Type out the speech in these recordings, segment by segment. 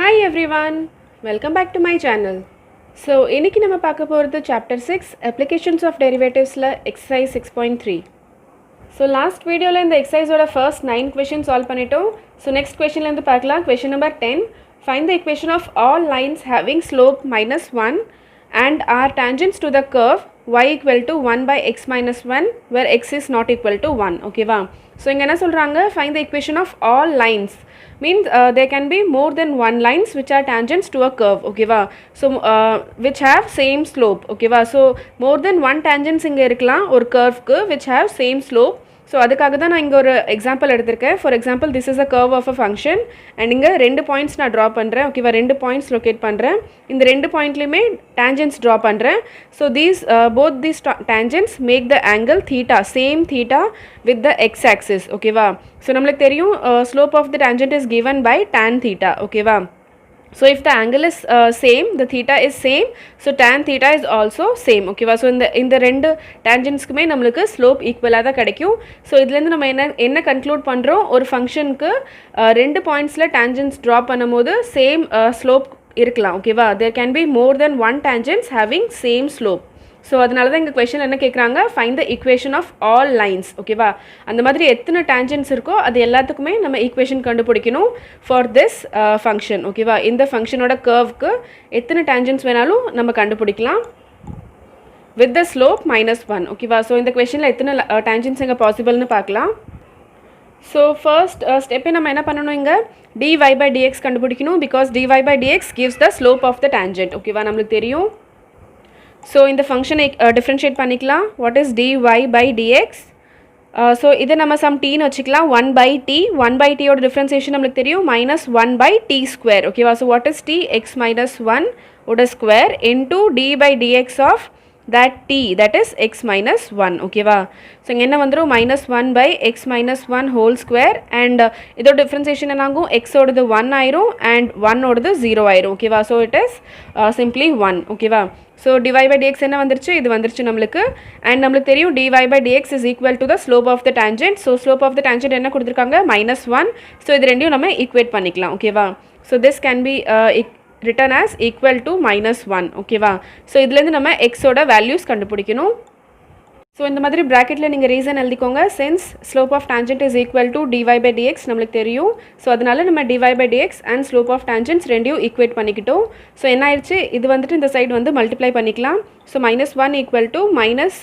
Hi everyone, welcome back to my channel. So, இன்னைக்கு நம்ம பார்க்க போகிறது chapter 6 applications of derivatives-ல exercise 6.3. So, last video-ல இந்த exercise-ஓட first 9 questions solve பண்ணிட்டோம். So, next question-ல இருந்து பார்க்கலாம். Question number 10. Find the equation of all lines having slope minus 1 and are tangents to the curve y equal to 1 by x minus 1 where x is not equal to 1. Okay வா? So, இங்க என்ன சொல்றாங்க? Find the equation of all lines. Means there can be more than one lines which are tangents to a curve. Okay va? So which have same slope. Okay va? So more than one tangents inga irukkalam or curve ku which have same slope. So அதுக்காக தான் நான் இங்க ஒரு example எடுத்திருக்கேன். For example, this is a curve of a function and இங்க ரெண்டு points நான் draw பண்றேன். ஓகேவா? ரெண்டு பாயிண்ட்ஸ் லொகேட் பண்றேன். இந்த ரெண்டு பாயிண்ட்லயுமே tangents draw பண்றேன். So these both these tangents make the angle theta, same theta with the x axis. ஓகேவா? So நம்மளுக்கு தெரியும் slope of the tangent is given by tan theta. ஓகேவா? So if the angle is same, the theta is same, so tan theta is also same. Okay va? So இந்த ரெண்டு tangentsக்குமே நம்மளுக்கு slope equal தான் கிடைக்கும். So இதுல இருந்து நம்ம என்ன conclude பண்றோம், ஒரு ஃபங்க்ஷனுக்கு ரெண்டு பாயிண்ட்ஸ்ல tangents draw பண்ணும்போது same slope இருக்கலாம். Okay va? There can be more than one tangents having same slope. So அதனால தான் எங்கள் கொஷின் என்ன கேட்குறாங்க, find the equation of all lines. ஓகேவா? அந்த மாதிரி எத்தனை டேஞ்சன்ஸ் இருக்கோ அது எல்லாத்துக்குமே நம்ம ஈக்குவேஷன் கண்டுபிடிக்கணும் ஃபார் திஸ் ஃபங்க்ஷன். ஓகேவா? இந்த ஃபங்க்ஷனோட கர்வ்க்கு எத்தனை டேஞ்சன்ஸ் வேணாலும் நம்ம கண்டுபிடிக்கலாம் வித் த ஸ்லோப் -1. ஓகேவா? ஸோ இந்த கொஷனில் எத்தனை டேஞ்சன்ஸ் எங்கே பாசிபிள்னு பார்க்கலாம். ஸோ ஃபர்ஸ்ட் ஸ்டெப்பே நம்ம என்ன பண்ணணும், இங்கே dy by dx கண்டுபிடிக்கணும். Because dy by dx gives the slope of the tangent. ஓகேவா? நம்மளுக்கு தெரியும். ஸோ இந்த ஃபங்க்ஷனை டிஃப்ரென்ஷியேட் பண்ணிக்கலாம். What is dy by dx? So இதை நம்ம சம் டீன்னு வச்சுக்கலாம். 1 by t. 1 by t ஓட டிஃப்ரென்சியேஷன் நம்மளுக்கு தெரியும் -1 by t ஸ்கொயர். ஓகேவா? So what is t? x minus 1 ஓட square into dy by dx of that t, that is x minus 1. ஓகேவா? ஸோ இங்கே என்ன வந்துடும், -1 by x minus 1 whole square and இதோட டிஃப்ரென்சியேஷன் என்னாகும், x ஓடது 1 ஆயிரும் அண்ட் 1 ஓடது 0 ஆயிரும். ஓகேவா? So it is simply 1. ஓகேவா? ஸோ dy by dx என்ன வந்துருச்சு, இது வந்துருச்சு நம்மளுக்கு. அண்ட் நம்மளுக்கு தெரியும் dy by dx is equal to the slope of the tangent. So slope of the tangent என்ன கொடுத்துருக்காங்க, -1. ஸோ இது ரெண்டையும் நம்ம ஈக்குவேட் பண்ணிக்கலாம். ஓகேவா? So this can be written as equal to -1. ஓகேவா? ஸோ இதுலேருந்து நம்ம எக்ஸோட வேல்யூஸ் கண்டுபிடிக்கணும். ஸோ இந்த மாதிரி ப்ராக்கெட்டில் நீங்கள் ரீசன் எழுதிக்கோங்க. Since slope of tangent is equal to dy by dx நம்மளுக்கு தெரியும். ஸோ அதனால நம்ம dy by dx and slope of tangents ரெண்டையும் ஈக்குவேட் பண்ணிக்கிட்டோம். ஸோ என்ன ஆயிடுச்சு, இது வந்துட்டு இந்த சைடு வந்து மல்டிப்ளை பண்ணிக்கலாம். So -1 equal to minus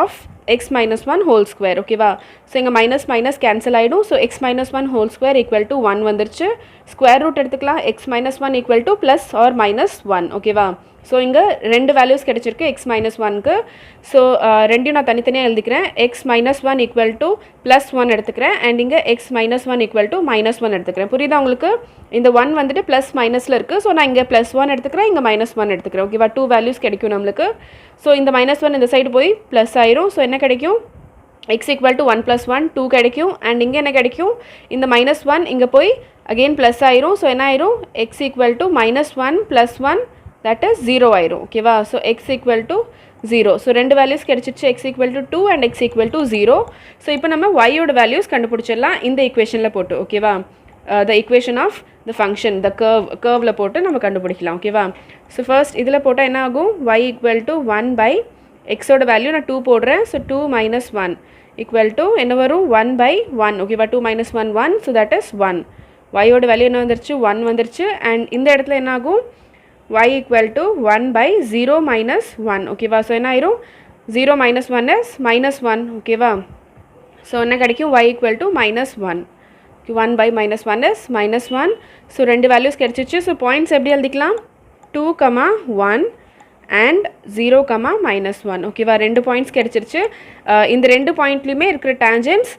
of x minus 1 whole square. ஓகேவா? ஸோ இங்கே மைனஸ் மைனஸ் கேன்சல் ஆகிடும். So x minus 1 whole square equal to 1 வந்துருச்சு. ஸ்கொயர் ரூட் எடுத்துக்கலாம். x minus 1 equal to plus or -1. ஓகேவா? ஸோ இங்கே ரெண்டு வேல்யூஸ் கிடச்சிருக்கு x minus 1க்கு. ஸோ ரெண்டையும் நான் தனித்தனியாக எழுதிக்கிறேன். x minus 1 ஈக்குவல் டு +1 எடுத்துக்கிறேன் அண்ட் இங்கே x minus 1 ஈக்குவல் டு -1 எடுத்துக்கிறேன். புரியுதா உங்களுக்கு? இந்த 1 வந்துட்டு ப்ளஸ் மைனஸில் இருக்குது. ஸோ நான் இங்கே +1 எடுத்துக்கிறேன், இங்கே -1 எடுத்துக்கிறேன். ஓகேவா? 2 வேல்யூஸ் கிடைக்கும் நம்மளுக்கு. ஸோ இந்த -1 இந்த சைடு போய் ப்ளஸ் ஆயிரும். ஸோ என்ன கிடைக்கும், x ஈக்குவல் டு 1 + 1 2 கிடைக்கும். அண்ட் இங்கே என்ன கிடைக்கும், இந்த -1 இங்கே போய் அகெயின் ப்ளஸ் ஆயிரும். ஸோ என்ன ஆயிரும், x equal to -1 + 1 that is 0 ஆயிரும். ஓகேவா? So x equal to 0. So ரெண்டு வேல்யூஸ் கிடைச்சிச்சு, x equal to 2 and x equal to 0. So இப்போ நம்ம y-ஓட வேல்யூஸ் கண்டுபிடிச்சிடலாம் இந்த ஈக்குவேஷனில் போட்டு. ஓகேவா? The equation of the function the கர்வில் போட்டு நம்ம கண்டுபிடிக்கலாம். ஓகேவா? ஸோ ஃபர்ஸ்ட் இதில் போட்டால் என்ன ஆகும், y ஈக்குவல் டு 1 by x-ஓட வேல்யூ நான் 2 போடுறேன். ஸோ 2 - 1 ஈக்குவல் டு என்ன வரும், 1 by 1. ஓகேவா? 2 - 1 1. So that is 1. y-ஓட வேல்யூ என்ன வந்துருச்சு, 1 வந்துருச்சு. அண்ட் இந்த இடத்துல என்ன ஆகும், y equal to 1 by 0 minus 1. ஓகேவா? ஸோ என்ன ஆயிரும், 0 - 1 is -1. ஓகேவா? ஸோ என்ன கிடைக்கும், y equal to -1. 1 by -1 is -1. So ரெண்டு வேல்யூஸ் கிடைச்சிச்சு. ஸோ பாயிண்ட்ஸ் எப்படி எழுதிக்கலாம், 2, 1 அண்ட் 0, -1. ஓகேவா? ரெண்டு பாயிண்ட்ஸ் கிடைச்சிருச்சு. இந்த ரெண்டு பாயிண்ட்லையுமே இருக்கிற டேஞ்சன்ஸ்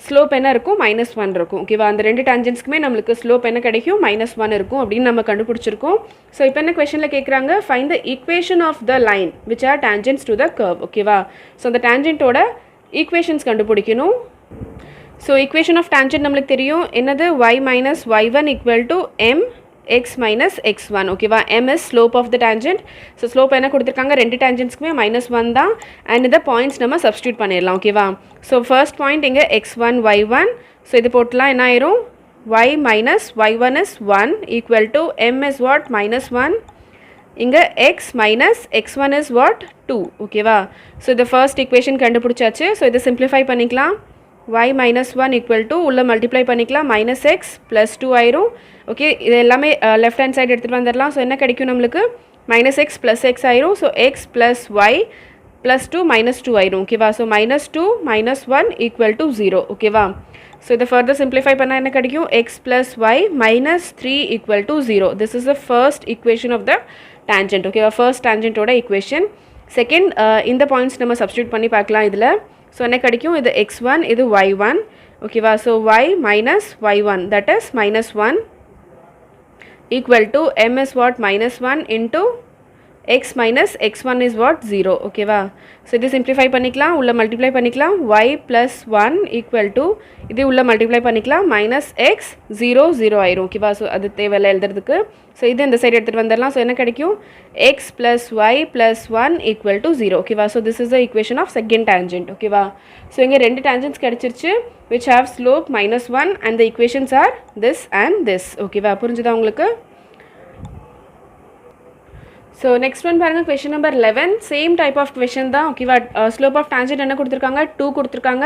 ஸ்லோப் என்ன இருக்கும், -1 இருக்கும். ஓகேவா? அந்த ரெண்டு டேஞ்சன்ஸ்க்குமே நம்மளுக்கு ஸ்லோப் என்ன கிடைக்கும், -1 இருக்கும் அப்படின்னு நம்ம கண்டுபிடிச்சிருக்கோம். ஸோ இப்போ என்ன கொஷனில் கேட்குறாங்க, find the equation of the line which are tangents to the curve. ஓகேவா? ஸோ அந்த டேஞ்சன்ட்டோட ஈக்குவேஷன்ஸ் கண்டுபிடிக்கணும். ஸோ ஈக்குவேஷன் ஆஃப் டேஞ்சன்ட் நம்மளுக்கு தெரியும் என்னது, y minus y1 equal to m x minus x1. ஓகேவா? m is slope of the tangent. So slope என்ன கொடுத்துருக்காங்க, ரெண்டு டேஞ்சன்ஸ்க்குமே -1 தான். அண்ட் இந்த பாயிண்ட்ஸ் நம்ம சப்ஸ்டியூட் பண்ணிடலாம். ஓகேவா? ஸோ ஃபர்ஸ்ட் பாயிண்ட் இங்கே x1 y1. ஸோ இது போட்டுலாம் என்ன ஆயிரும், y minus y1 is 1 equal to m is what? Minus 1. இங்க x minus x1 is what? 2. ஓகேவா? ஸோ இந்த ஃபர்ஸ்ட் ஈக்குவேஷன் கண்டுபிடிச்சாச்சு. ஸோ இதை சிம்பிளிஃபை பண்ணிக்கலாம். y minus 1 equal to உள்ள மல்டிப்ளை பண்ணிக்கலாம் minus x plus 2 ஆயிரும். ஓகே, இது எல்லாமே லெஃப்ட் ஹேண்ட் சைடு எடுத்துகிட்டு வந்துடலாம். ஸோ என்ன கிடைக்கும் நம்மளுக்கு? minus x plus x ஆயிரும். So x plus y plus 2 minus 2 ஆயிரும். ஓகேவா? So minus 2 minus 1 equal to 0. ஓகேவா? ஸோ இதை ஃபர்தர் சிம்பிளிஃபை பண்ணால் என்ன கிடைக்கும்? x plus y minus 3 equal to 0. This is the first equation of the tangent. ஓகேவா? First tangentோட equation. செகண்ட் இந்த பாயிண்ட்ஸ் நம்ம சப்ஸ்டியூட் பண்ணி பார்க்கலாம் இதில். ஸோ என்ன கிடைக்கும்? இது x1, இது y1. ஓகேவா? So y minus y1 that is minus 1 equal to m is what? Minus 1 into x minus x1 is what? 0. ஓகேவா? ஸோ இது சிம்பிளிஃபை பண்ணிக்கலாம், உள்ள மல்டிப்ளை பண்ணிக்கலாம். y plus 1 equal to இது உள்ள மல்டிப்ளை பண்ணிக்கலாம் minus x 0 0 ஆயிரும். ஓகேவா? ஸோ அது தேவையில்லை எழுதுறதுக்கு. ஸோ இது இந்த சைடு எடுத்துகிட்டு வந்துடலாம். ஸோ என்ன கிடைக்கும்? x plus y plus 1 equal to 0. ஓகேவா? So this is the equation of second tangent. ஓகேவா? ஸோ இங்கே ரெண்டு tangents கிடைச்சிருச்சு which have slope minus 1 and the equations are this and this. ஓகேவா? புரிஞ்சுதா உங்களுக்கு? ஸோ நெக்ஸ்ட் ஒன் பாருங்கள், question number 11. Same type of question தான். ஓகேவா? ஸ்லோப் ஆஃப் டான்ஜென்ட் என்ன கொடுத்துருக்காங்க? 2 கொடுத்துருக்காங்க.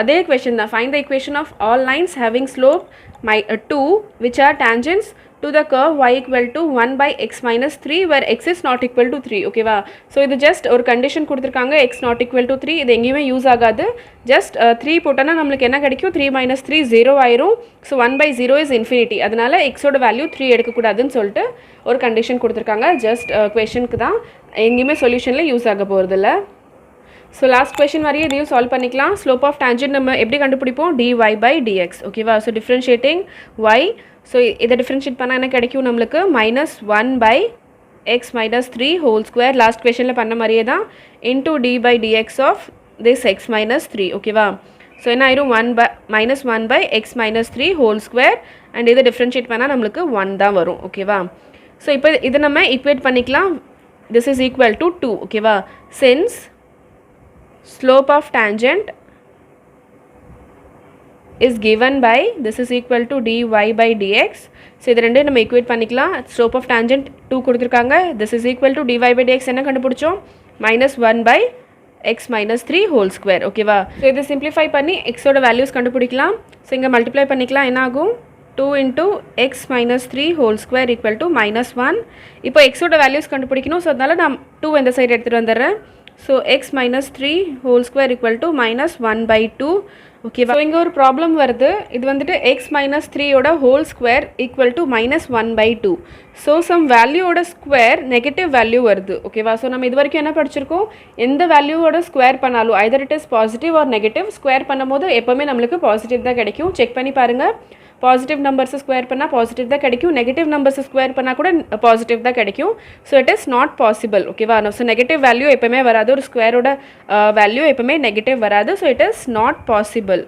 அதே கொஷின் தான். Find the equation of all lines having slope 2 which are tangents to the curve y equal to 1 by x minus 3 where x is not equal to 3. ஓகேவா? So இது just ஒரு condition கொடுத்துருக்காங்க, x not equal to 3. இது எங்கேயுமே use ஆகாது. Just 3 போட்டோன்னா நம்மளுக்கு என்ன கிடைக்கும்? 3 minus 3 0 ஆயிரும். So 1 by 0 is infinity. அதனால எக்ஸோட வேல்யூ 3 எடுக்கக்கூடாதுன்னு சொல்லிட்டு ஒரு கண்டிஷன் கொடுத்துருக்காங்க. ஜஸ்ட் கொஷனுக்கு தான், எங்கேயுமே சொல்யூஷனில் யூஸ் ஆக போகிறதில்ல. ஸோ லாஸ்ட் கொஷின் வரையும் இதையும் சால்வ் பண்ணிக்கலாம். ஸ்லோப் ஆஃப் டான்ஜென்ட் நம்ம எப்படி கண்டுபிடிப்போம்? dy by dx. ஓகேவா? So differentiating y. ஸோ இதை டிஃப்ரென்ஷியேட் பண்ணால் என்ன கிடைக்கும் நம்மளுக்கு? minus 1 by x minus 3 whole square. Last கொஷனில் பண்ண மாதிரியே தான் into d by dx of this x minus 3. ஓகேவா? ஸோ என்ன ஆயிரும்? minus 1 by x minus 3 whole square and இதை டிஃப்ரென்ஷியேட் பண்ணால் நம்மளுக்கு 1 தான் வரும். ஓகேவா? ஸோ இப்போ இதை நம்ம ஈக்குவேட் பண்ணிக்கலாம். this is equal to 2. ஓகேவா? since slope of tangent is given by this is equal to dy by dx. So இது ரெண்டு நம்ம ஈக்குவேட் பண்ணிக்கலாம். ஸ்லோப் ஆஃப் டான்ஜென்ட் 2 கொடுத்துருக்காங்க. this is equal to dy by dx என்ன கண்டுபிடிச்சோம்? minus 1 by x minus 3 whole square. ஓகேவா? So இதை simplify பண்ணி எக்ஸோட வேல்யூஸ் கண்டுபிடிக்கலாம். ஸோ இங்கே மல்டிப்ளை பண்ணிக்கலாம். என்ன ஆகும்? 2 into x minus 3 whole square equal to minus 1. இப்போ எக்ஸோட வேல்யூஸ் கண்டுபிடிக்கணும். ஸோ அதனால நான் 2 இந்த சைடு எடுத்துகிட்டு வந்துடுறேன். So x minus 3 whole square equal to minus 1 by 2. ஓகேவா? ஸோ இங்கே ஒரு ப்ராப்ளம் வருது. இது வந்துட்டு x minus 3யோட whole square equal to minus 1 by 2. So some வேல்யூவோட ஸ்கொயர் நெகட்டிவ் வேல்யூ வருது. ஓகேவா? ஸோ நம்ம இது வரைக்கும் என்ன படிச்சிருக்கோம்? எந்த வேல்யூவோட ஸ்கொயர் பண்ணாலும் Hyder it is positive or negative, square பண்ணும்போது எப்போவுமே நம்மளுக்கு பாசிட்டிவ் தான் கிடைக்கும். செக் பண்ணி பாருங்கள். பாசிட்டிவ் நம்பர்ஸை ஸ்கொயர் பண்ணால் பாசிட்டிவ் தான் கிடைக்கும். நெகட்டிவ் நம்பர்ஸை ஸ்கொயர் பண்ணால் கூட பாசிட்டிவ் தான் கிடைக்கும். So it is not possible. ஓகேவா? ஸோ நெகட்டிவ் வேல்யூ எப்போவுமே வராது. ஒரு ஸ்கொயரோட வேல்யூ எப்போவுமே நெகட்டிவ் வராது. So it is not possible.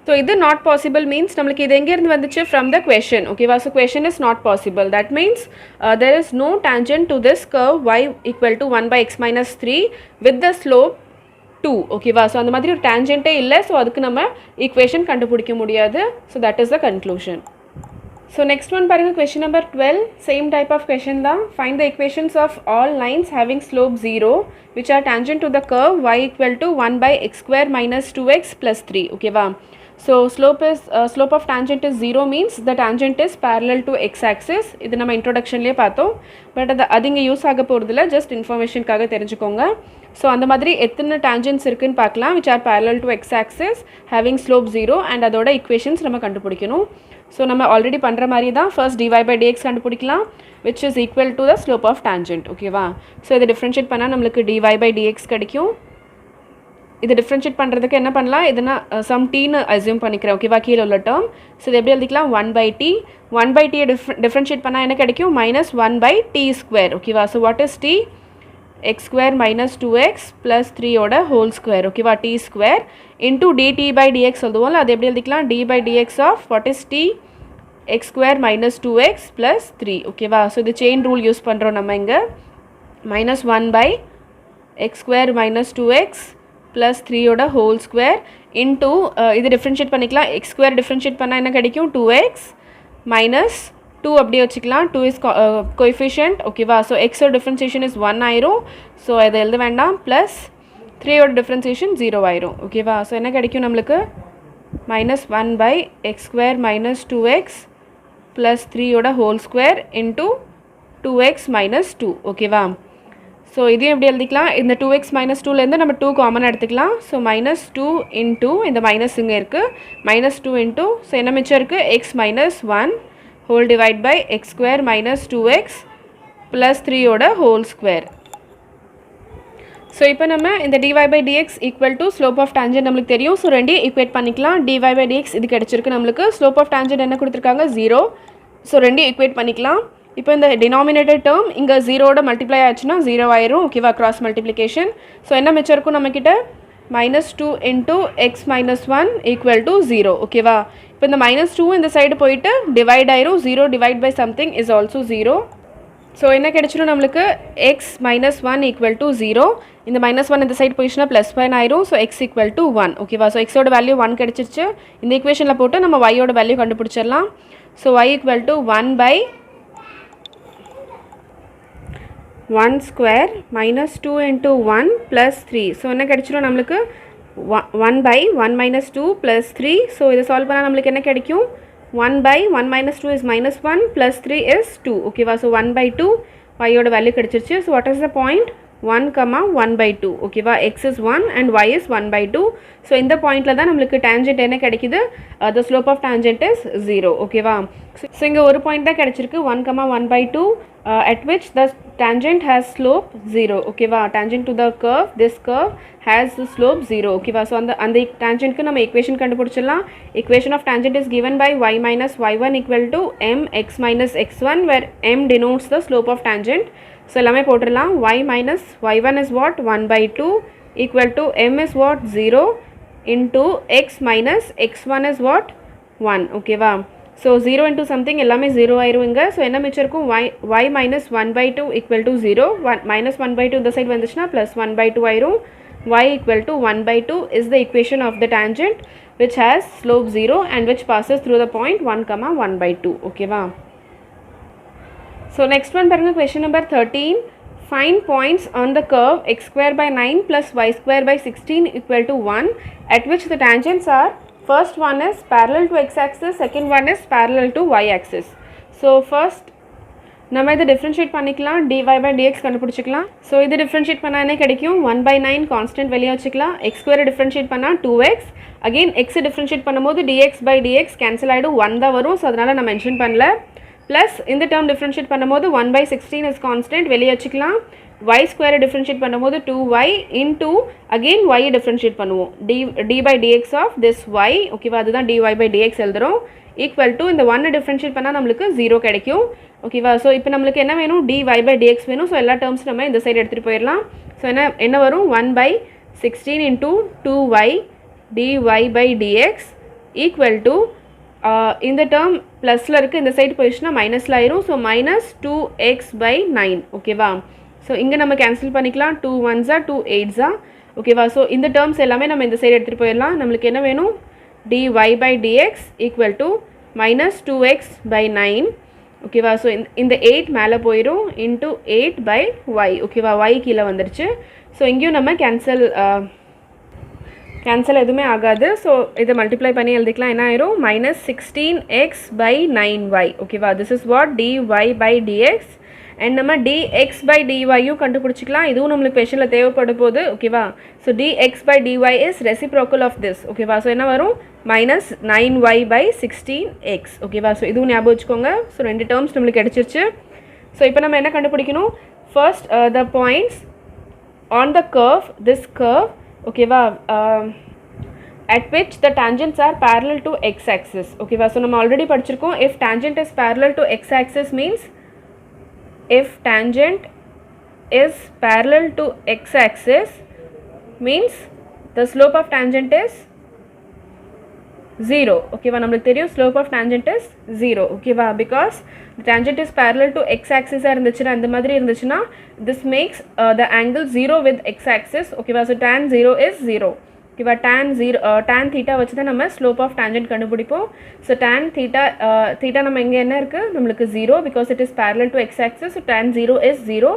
So இது நாட் பாசிபிள் மீன்ஸ் நம்மளுக்கு இது எங்கேருந்து வந்துச்சு? From the question. ஓகேவா? So question is not possible. That means there is no tangent to this curve y equal to 1 by x minus 3 with the slope 2. ஓகேவா? So அந்த மாதிரி ஒரு டேஞ்சென்ட்டே இல்லை. ஸோ அதுக்கு நம்ம ஈக்குவேஷன் கண்டுபிடிக்க முடியாது. So that is the conclusion. So next one பாருங்கள், question number 12. Same type of question தான். Find the equations of all lines having slope 0 which are tangent to the curve y equal to 1 by x square minus 2x plus 3. ஓகேவா? So slope of tangent is 0 means the tangent is parallel to x axis. இது நம்ம இன்ட்ரோடக்ஷன்லேயே பார்த்தோம். But அது இங்கே use ஆக போகிறதில்ல, just இன்ஃபர்மேஷனுக்காக தெரிஞ்சுக்கோங்க. So அந்த மாதிரி எத்தனை டேஞ்சன்ட்ஸ் இருக்குன்னு பார்க்கலாம். which are parallel to x axis having slope 0 and அதோட equations நம்ம கண்டுபிடிக்கணும். ஸோ நம்ம ஆல்ரெடி பண்ணுற மாதிரி தான். ஃபர்ஸ்ட் dy by dx கண்டுபிடிக்கலாம் which is equal to the slope of tangent. ஓகேவா? ஸோ இதை டிஃப்ரென்ஷியேட் பண்ணால் நம்மளுக்கு dy by dx கிடைக்கும். இது டிஃப்ரென்ஷியேட் பண்ணுறதுக்கு என்ன பண்ணலாம்? இதுனா சம் டீன்னு அசியூம் பண்ணிக்கிறேன். ஓகேவா? கீழே உள்ள டேர்ம். ஸோ இது எப்படி எழுதிக்கலாம்? 1 by t. 1 by t differentiate பண்ணால் என்ன கிடைக்கும்? minus 1 by t square. ஓகேவா? So what is t? x square minus 2x plus 3 ஓட ஹோல் ஸ்கொயர். ஓகேவா? t square into dt by dx சொல்லுவோம்ல, அது எப்படி எழுதிக்கலாம்? d by dx of what is t? x square minus 2x plus 3. ஓகேவா? So இது chain rule use பண்ணுறோம் நம்ம இங்கே. minus 1 by x square minus 2x plus 3 ஓட ஹோல் ஸ்கொயர் இன்டூ இது டிஃப்ரென்ஷியேட் பண்ணிக்கலாம். x ஸ்கொயர் டிஃப்ரென்ஷியேட் பண்ணால் என்ன கிடைக்கும்? 2x மைனஸ் 2 அப்படியே வச்சுக்கலாம். 2 இஸ் கோஎஃபிஷியன்ட் ஓகேவா. ஸோ எக்ஸோட டிஃப்ரென்சியேஷன் இஸ் 1 ஆயிரும். ஸோ அதை எழுத வேண்டாம். ப்ளஸ் 3யோட டிஃப்ரென்சியேஷன் 0 ஆயிரும் ஓகேவா. ஸோ என்ன கிடைக்கும் நம்மளுக்கு minus 1 by x square minus 2x plus 3யோட whole square into 2x minus 2 ஓகேவா. ஸோ இதையும் எப்படி எழுதிக்கலாம், இந்த 2x minus 2லேருந்து நம்ம 2 காமனாக எடுத்துக்கலாம். ஸோ minus 2 into இந்த மைனஸ் இங்கே இருக்குது, minus 2 into ஸோ என்ன மிச்சம் இருக்குது x minus 1 whole divide by x square minus 2x plus 3யோட whole square. So இப்போ நம்ம இந்த dy by dx equal to slope of tangent நம்மளுக்கு தெரியும். ஸோ ரெண்டையும் ஈக்குவேட் பண்ணிக்கலாம். dy by dx இது கிடச்சிருக்கு நம்மளுக்கு. ஸ்லோப் ஆஃப் tangent என்ன கொடுத்துருக்காங்க 0. ஸோ ரெண்டையும் ஈக்குவேட் பண்ணிக்கலாம். இப்போ இந்த டினாமினேட்டர் டேர்ம் இங்கே 0வோட மல்டிப்ளை ஆச்சுன்னா 0 ஆயிரும் ஓகேவா, கிராஸ் மல்டிப்ளிகேஷன். ஸோ என்ன மிச்சம் இருக்கும் நம்மக்கிட்ட minus 2 into x minus 1 equal to 0 ஓகேவா. இப்போ இந்த minus 2 இந்த சைடு போயிட்டு டிவைட் ஆயிரும். 0 divide by something is also 0. So என்ன கிடைச்சிடும் நம்மளுக்கு x minus 1 equal to 0. இந்த minus 1 இந்த சைடு போயிடுச்சுன்னா ப்ளஸ் 1 ஆயிரும். ஸோ x equal to 1 ஓகேவா. ஸோ எக்ஸோட வேல்யூ 1 கிடச்சிருச்சு. இந்த ஈக்குவேஷனில் போட்டு நம்ம y-ஓட வேல்யூ கண்டுபிடிச்சிடலாம். So y equal to 1 by 1 square minus 2 into 1 plus 3. So என்ன கிடைச்சிடும் நம்மளுக்கு 1 by 1 minus 2 plus 3. ஸோ இதை சால்வ் பண்ணால் நம்மளுக்கு என்ன கிடைக்கும் 1 by 1 minus 2 is minus 1 plus 3 is 2 ஓகேவா. ஸோ 1 by 2 y-ஓட வேல்யூ கிடச்சிருச்சு. So what is the point 1, 1 by 2 ஓகேவா. x is 1 and y is 1 by 2. So இந்த பாயிண்டில் தான் நம்மளுக்கு tangent என்ன கிடைக்குது, the slope of tangent is 0 ஓகேவா. ஸோ இங்கே ஒரு பாயிண்ட் தான் கிடச்சிருக்கு 1, 1 by 2 at which the tangent has slope 0 ஓகேவா. tangent to the curve, this curve has the slope 0 ஓகேவா. ஸோ அந்த tangentக்கு நம்ம equation கண்டுபிடிச்சிடலாம். equation of tangent is given by y minus y1 equal to m x minus x1 where m denotes the slope of tangent. So எல்லாமே போட்டுடலாம். y minus y1 is what 1 by 2 equal to m is what 0 into x minus x1 is what 1 ஓகேவா. So 0 into something எல்லாமே 0 ஆயிருங்க. So என்ன மிச்சம் இருக்கும் y minus 1 by 2 equal to 0. minus 1 by 2 இந்த side வந்துச்சுன்னா plus 1 by 2 ஆயிரும். y equal to 1 by 2 is the equation of the tangent which has slope 0 and which passes through the point 1, 1 by 2 ஓகேவா. So next one பாருங்க, question number 13. Find points on the curve x square by 9 plus y square by 16 equal to 1 at which the tangents are, first one is parallel to x-axis, second one is parallel to y-axis. So first நம்ம இதை differentiate பண்ணிக்கலாம். dy by dx கண்டுபிடிச்சிக்கலாம். So இது differentiate பண்ணால் என்ன கிடைக்கும் 1 by 9 constant வெளியே வச்சுக்கலாம். x ஸ்கொயரை டிஃப்ரென்ஷியேட் பண்ணால் 2x. அகெயின் எக்ஸை டிஃப்ரென்ஷியேட் பண்ணும்போது dx by dx கேன்சல் ஆகிடும், 1 தான் வரும். ஸோ அதனால் நான் மென்ஷன் பண்ணல. ப்ளஸ் இந்த டேர்ம் டிஃப்ரென்ஷியேட் பண்ணும்போது 1 by 16 இஸ் கான்ஸ்டன்ட் வெளியே வச்சுக்கலாம். y ஸ்கொயரை டிஃப்ரென்ஷியேட் பண்ணும்போது 2y into again y differentiate பண்ணுவோம். d by dx of this y ஓகேவா, அதுதான் dy by dx எழுதுகிறோம். ஈக்குவல் டு இந்த 1 டிஃப்ரென்ஷியேட் பண்ணால் நம்மளுக்கு 0 கிடைக்கும் ஓகேவா. ஸோ இப்போ நம்மளுக்கு என்ன வேணும் dy by dx வேணும். ஸோ எல்லா டேர்ம்ஸ் நம்ம இந்த சைடு எடுத்துகிட்டு போயிடலாம். ஸோ என்ன வரும் 1 by 16 into 2y dy by dx equal to இந்த டேர்ம் ப்ளஸில் இருக்குது, இந்த சைடு போயிடுச்சுன்னா மைனஸில் ஆயிரும். ஸோ minus 2x by 9 ஓகேவா. ஸோ இங்கே நம்ம கேன்சல் பண்ணிக்கலாம். 2 1s 2 8s ஓகேவா. ஸோ இந்த டேர்ம்ஸ் எல்லாமே நம்ம இந்த சைடு எடுத்துகிட்டு போயிடலாம். நம்மளுக்கு என்ன வேணும் dy by dx equal to minus 2x by 9 ஓகேவா. ஸோ இந்த 8 மேலே போயிடும் into 8 by y ஓகேவா. y கீழே வந்துடுச்சு. ஸோ இங்கேயும் நம்ம கேன்சல் எதுவுமே ஆகாது. ஸோ இதை மல்டிப்ளை பண்ணி எழுதிக்கலாம். என்ன ஆயிரும் minus 16x by 9y ஓகேவா. This is what dy by dx. And நம்ம dx by dyயும் கண்டுபிடிச்சிக்கலாம். இதுவும் நம்மளுக்கு கொஷனில் தேவைப்படும் போது ஓகேவா. So dx by dy is reciprocal of this ஓகேவா. ஸோ என்ன வரும் minus 9y by 16x ஓகேவா. ஸோ இதுவும் ஞாபகம் வச்சுக்கோங்க. ஸோ ரெண்டு டேர்ம்ஸ் நம்மளுக்கு கிடச்சிருச்சு. ஸோ இப்போ நம்ம என்ன கண்டுபிடிக்கணும், first the points on the curve, this curve ஓகேவா, at which the tangents are parallel to x-axis ஓகேவா. ஸோ நம்ம ஆல்ரெடி படிச்சிருக்கோம். if tangent is parallel to x-axis means if tangent is parallel to x-axis means the slope of tangent is 0 ஓகேவா. நம்மளுக்கு தெரியும் slope of tangent is 0 ஓகேவா. because the tangent is parallel to x-axis இருந்துச்சுன்னா, இந்த மாதிரி இருந்துச்சுன்னா this makes the angle 0 with x-axis ஓகேவா. so tan 0 is 0 ஓகேவா. tan theta வச்சு தான் நம்ம ஸ்லோப் ஆஃப் டேஞ்சன்ட் கண்டுபிடிப்போம். ஸோ tan theta நம்ம இங்கே என்ன இருக்குது நம்மளுக்கு 0 because it is parallel to x axis. So tan 0 is 0.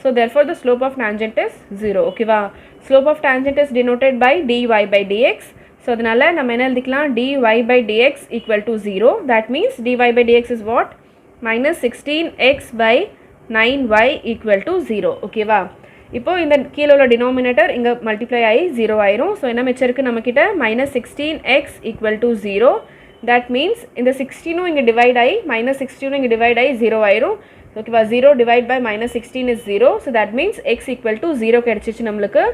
So therefore the slope of tangent is 0. ஓகேவா. slope of tangent is denoted by dy by dx. So அதனால் நம்ம என்ன எழுதிக்கலாம், dy by dx equal to 0. that means dy by dx is what, minus 16x by 9y equal to 0. ஓகேவா. இப்போது இந்த கீழே உள்ள டினாமினேட்டர் இங்கே மல்டிப்ளை ஆகி 0 ஆயிரும். ஸோ என்ன மிச்சம் இருக்குது நம்மக்கிட்ட, minus 16x equal to 0. that means இந்த 16 இங்கே டிவைட் ஆகி minus 16 இங்கே டிவைட் ஆகி 0 ஆயிரும். ஓகேவா. 0 divide by minus 16 is 0. So that means x equal to 0 கிடச்சிச்சு நம்மளுக்கு.